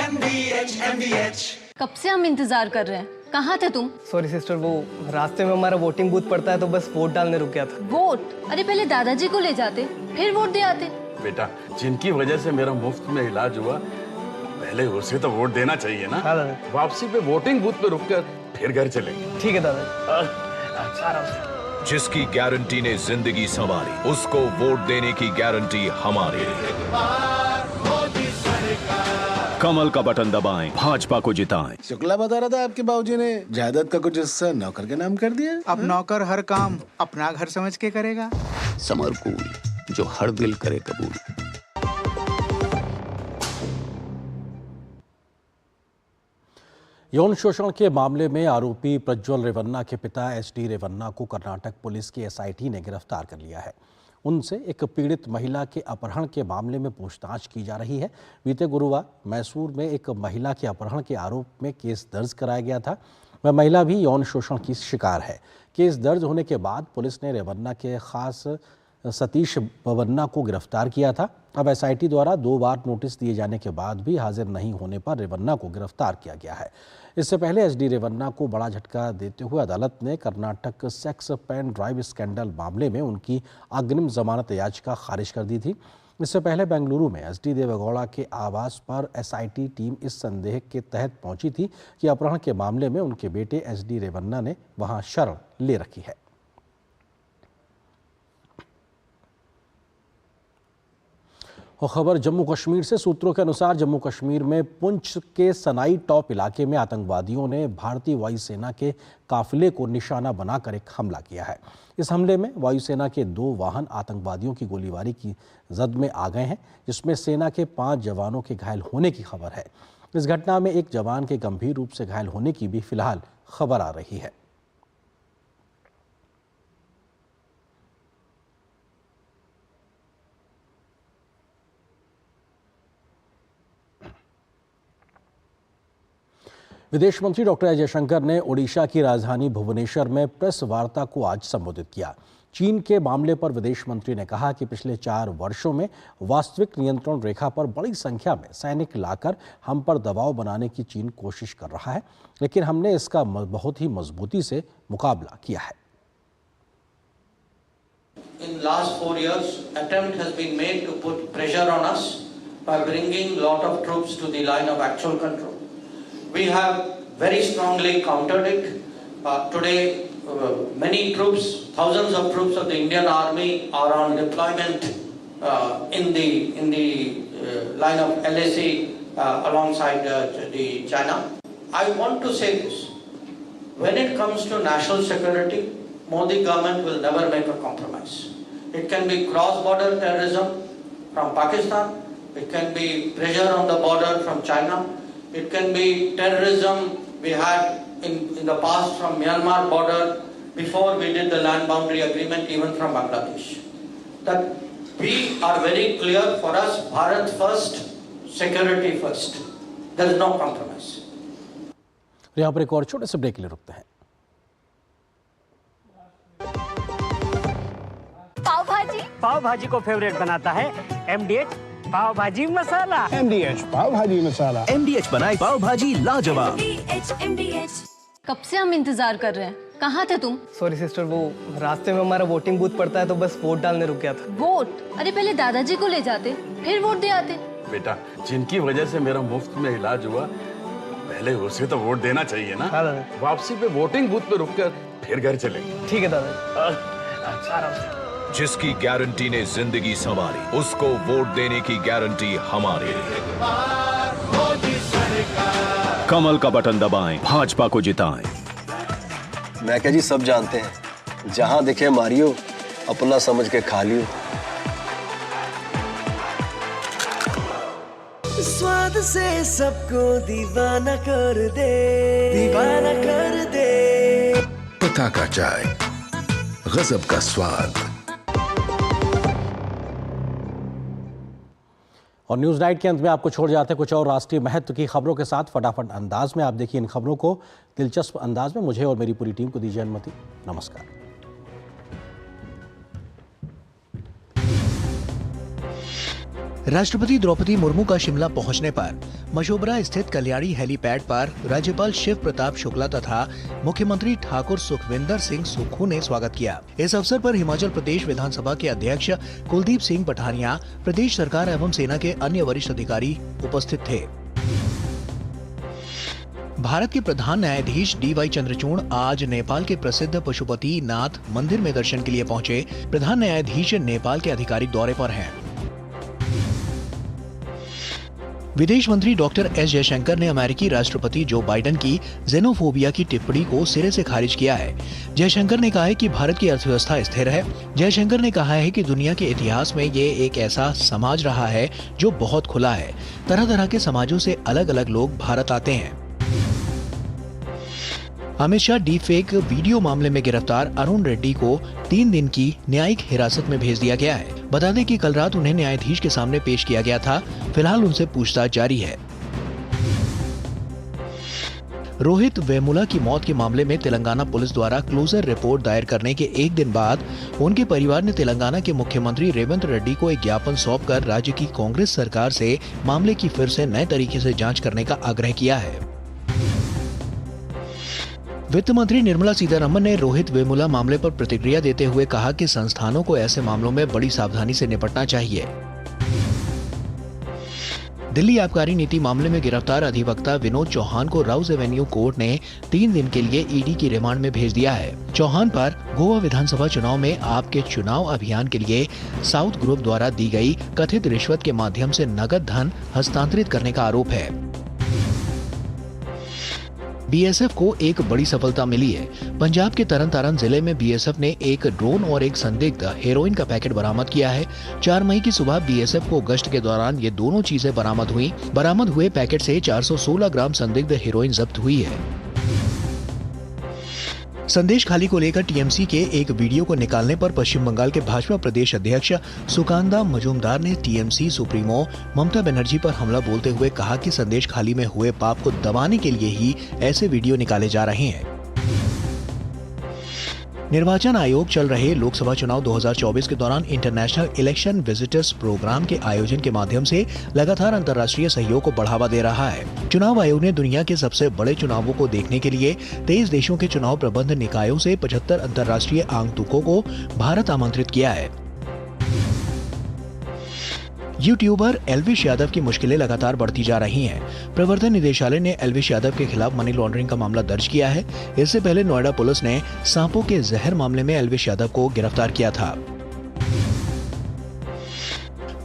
MDH। कब से हम इंतजार कर रहे हैं, कहाँ थे तुम? सॉरी सिस्टर, वो रास्ते में हमारा वोटिंग बूथ पड़ता है तो बस वोट डालने रुक गया था। वोट? अरे पहले दादाजी को ले जाते, फिर वोट दे आते। बेटा, जिनकी वजह से मेरा मुफ्त में इलाज हुआ, पहले उसे तो वोट देना चाहिए ना। हाँ दादा। वापसी पे वोटिंग बूथ पे रुककर फिर घर चले। ठीक है दादा। जिसकी गारंटी ने जिंदगी संवारी, उसको वोट देने की गारंटी हमारी। कमल का बटन दबाएं, भाजपा को जिताएं। शुक्ला बता रहा था आपके बाबूजी ने जायदाद का कुछ हिस्सा नौकर के नाम कर दिया। अब नौकर हर काम अपना घर समझ के करेगा। समरकूल, जो हर दिल करे कबूल। यौन शोषण के मामले में आरोपी प्रज्वल रेवन्ना के पिता SD रेवन्ना को कर्नाटक पुलिस की SIT ने गिरफ्तार कर लिया है। उनसे एक पीड़ित महिला के अपहरण के मामले में पूछताछ की जा रही है। बीते गुरुवार मैसूर में एक महिला के अपहरण के आरोप में केस दर्ज कराया गया था। वह महिला भी यौन शोषण की शिकार है। केस दर्ज होने के बाद पुलिस ने रेवन्ना के खास सतीश बवन्ना को गिरफ्तार किया था। अब SIT द्वारा 2 बार नोटिस दिए जाने के बाद भी हाजिर नहीं होने पर रेवन्ना को गिरफ्तार किया गया है। इससे पहले SD रेवन्ना को बड़ा झटका देते हुए अदालत ने Karnataka sex pen drive scandal मामले में उनकी अग्रिम जमानत याचिका खारिज कर दी थी। इससे पहले बेंगलुरु में SD देवेगौड़ा के आवास पर SIT टीम इस संदेह के तहत पहुंची थी कि अपहरण के मामले में उनके बेटे SD रेवन्ना ने वहां शरण ले रखी है। और खबर जम्मू कश्मीर से। सूत्रों के अनुसार जम्मू कश्मीर में पुंछ के सनाई टॉप इलाके में आतंकवादियों ने भारतीय वायुसेना के काफिले को निशाना बनाकर एक हमला किया है। इस हमले में वायुसेना के 2 वाहन आतंकवादियों की गोलीबारी की जद में आ गए हैं, जिसमें सेना के 5 जवानों के घायल होने की खबर है। इस घटना में एक जवान के गंभीर रूप से घायल होने की भी फिलहाल खबर आ रही है। विदेश मंत्री डॉक्टर एस जयशंकर ने ओडिशा की राजधानी भुवनेश्वर में प्रेस वार्ता को आज संबोधित किया। चीन के मामले पर विदेश मंत्री ने कहा कि पिछले 4 वर्षों में वास्तविक नियंत्रण रेखा पर बड़ी संख्या में सैनिक लाकर हम पर दबाव बनाने की चीन कोशिश कर रहा है, लेकिन हमने इसका बहुत ही मजबूती से मुकाबला किया है। In last 4 years, attempt has been made to put pressure on us by bringing lot of troops to the line of actual control. We have very strongly countered it. Today, many troops, thousands of troops of the Indian Army are on deployment in the line of LAC alongside the China. I want to say this. When it comes to national security, Modi government will never make a compromise. It can be cross-border terrorism from Pakistan. It can be pressure on the border from China. It can be terrorism we had in the past from Myanmar border before we did the land boundary agreement, even from Bangladesh. That we are very clear for us, Bharat first, security first. There is no compromise. यहाँ पर एक और छोटे से break के लिए रुकते हैं। पाव भाजी को फेवरेट बनाता है MDH पाव भाजी मसाला। MDH पाव भाजी मसाला। MDH बनाए पाव भाजी लाजवाब। कब से हम इंतजार कर रहे हैं, कहाँ थे तुम? सॉरी सिस्टर, वो रास्ते में हमारा वोटिंग बूथ पड़ता है तो बस वोट डालने रुक गया था। वोट? अरे पहले दादाजी को ले जाते, फिर वोट दे आते। बेटा, जिनकी वजह से मेरा मुफ्त में इलाज हुआ, पहले उसे तो वोट देना चाहिए ना। हाँ दादा। वापसी पे वोटिंग बूथ पे रुककर फिर घर चलेंगे। ठीक है दादा। आराम से। जिसकी गारंटी ने जिंदगी संवारी, उसको वोट देने की गारंटी हमारी। कमल का बटन दबाएं, भाजपा को जिताएं। मैं क्या जी, सब जानते हैं, जहां दिखे मारियो, अपना समझ के खा लियो। स्वाद से सबको दीवाना कर दे, दीवाना कर दे। पता का चाय, गजब का स्वाद। और न्यूज नाइट के अंत में आपको छोड़ जाते हैं कुछ और राष्ट्रीय महत्व की खबरों के साथ। फटाफट अंदाज में आप देखिए इन खबरों को दिलचस्प अंदाज में। मुझे और मेरी पूरी टीम को दीजिए अनुमति। नमस्कार। राष्ट्रपति द्रौपदी मुर्मू का शिमला पहुंचने पर मशोबरा स्थित कल्याणी हेलीपैड पर राज्यपाल शिव प्रताप शुक्ला तथा मुख्यमंत्री ठाकुर सुखविंदर सिंह सुक्खू ने स्वागत किया। इस अवसर पर हिमाचल प्रदेश विधानसभा के अध्यक्ष कुलदीप सिंह पठानिया, प्रदेश सरकार एवं सेना के अन्य वरिष्ठ अधिकारी उपस्थित थे। भारत के प्रधान न्यायाधीश DY चंद्रचूड़ आज नेपाल के प्रसिद्ध पशुपति नाथ मंदिर में दर्शन के लिए पहुंचे। प्रधान न्यायाधीश नेपाल के आधिकारिक दौरे पर हैं। विदेश मंत्री डॉक्टर एस जयशंकर ने अमेरिकी राष्ट्रपति जो बाइडेन की जेनोफोबिया की टिप्पणी को सिरे से खारिज किया है। जयशंकर ने कहा है कि भारत की अर्थव्यवस्था स्थिर है। जयशंकर ने कहा है कि दुनिया के इतिहास में ये एक ऐसा समाज रहा है जो बहुत खुला है। तरह तरह के समाजों से अलग अलग लोग भारत आते हैं। Amit Shah deep fake video मामले में गिरफ्तार अरुण रेड्डी को 3 दिन की न्यायिक हिरासत में भेज दिया गया है। बता दें कि कल रात उन्हें न्यायाधीश के सामने पेश किया गया था। फिलहाल उनसे पूछताछ जारी है। रोहित वेमुला की मौत के मामले में तेलंगाना पुलिस द्वारा क्लोजर रिपोर्ट दायर करने के एक दिन बाद उनके परिवार ने तेलंगाना के मुख्यमंत्री रेवंत रेड्डी को एक ज्ञापन सौंपकर राज्य की कांग्रेस सरकार से मामले की फिर से नए तरीके से जांच करने का आग्रह किया है। वित्त मंत्री निर्मला सीतारमण ने रोहित वेमुला मामले पर प्रतिक्रिया देते हुए कहा कि संस्थानों को ऐसे मामलों में बड़ी सावधानी से निपटना चाहिए। दिल्ली आबकारी नीति मामले में गिरफ्तार अधिवक्ता विनोद चौहान को राउज एवेन्यू कोर्ट ने 3 दिन के लिए ईडी की रिमांड में भेज दिया है। चौहान पर गोवा विधानसभा चुनाव में आप के चुनाव अभियान के लिए साउथ ग्रुप द्वारा दी गई कथित रिश्वत के माध्यम से नगद धन हस्तांतरित करने का आरोप है। बीएसएफ को एक बड़ी सफलता मिली है। पंजाब के तरन तारण जिले में बीएसएफ ने एक ड्रोन और एक संदिग्ध हेरोइन का पैकेट बरामद किया है। 4 मई की सुबह बीएसएफ को गश्त के दौरान ये दोनों चीजें बरामद हुई। बरामद हुए पैकेट से 416 ग्राम संदिग्ध हेरोइन जब्त हुई है। संदेश खाली को लेकर टीएमसी के एक वीडियो को निकालने पर पश्चिम बंगाल के भाजपा प्रदेश अध्यक्ष सुकांदा मजूमदार ने टीएमसी सुप्रीमो ममता बनर्जी पर हमला बोलते हुए कहा कि संदेश खाली में हुए पाप को दबाने के लिए ही ऐसे वीडियो निकाले जा रहे हैं। निर्वाचन आयोग चल रहे लोकसभा चुनाव 2024 के दौरान इंटरनेशनल इलेक्शन विजिटर्स प्रोग्राम के आयोजन के माध्यम से लगातार अंतर्राष्ट्रीय सहयोग को बढ़ावा दे रहा है। चुनाव आयोग ने दुनिया के सबसे बड़े चुनावों को देखने के लिए 23 देशों के चुनाव प्रबंध निकायों से 75 अंतर्राष्ट्रीय आगंतुकों को भारत आमंत्रित किया है। यूट्यूबर एल्विश यादव की मुश्किलें लगातार बढ़ती जा रही हैं। प्रवर्तन निदेशालय ने एल्विश यादव के खिलाफ मनी लॉन्ड्रिंग का मामला दर्ज किया है। इससे पहले नोएडा पुलिस ने सांपों के जहर मामले में एल्विश यादव को गिरफ्तार किया था।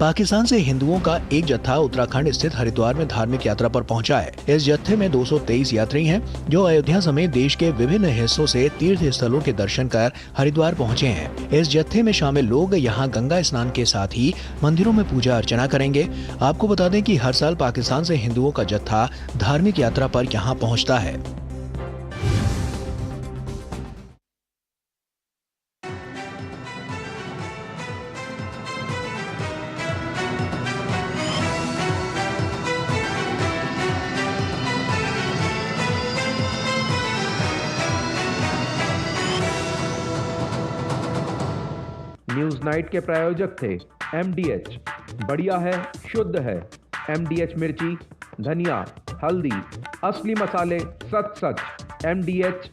पाकिस्तान से हिंदुओं का एक जत्था उत्तराखंड स्थित हरिद्वार में धार्मिक यात्रा पर पहुंचा है। इस जत्थे में 223 यात्री हैं, जो अयोध्या समेत देश के विभिन्न हिस्सों से तीर्थ स्थलों के दर्शन कर हरिद्वार पहुंचे हैं। इस जत्थे में शामिल लोग यहां गंगा स्नान के साथ ही मंदिरों में पूजा अर्चना करेंगे। आपको बता दें कि हर साल पाकिस्तान से हिंदुओं का जत्था धार्मिक यात्रा पर यहाँ पहुँचता है। न्यूज नाइट के प्रायोजक थे MDH, बढ़िया है, शुद्ध है। MDH मिर्ची, धनिया, हल्दी, असली मसाले, सच। MDH।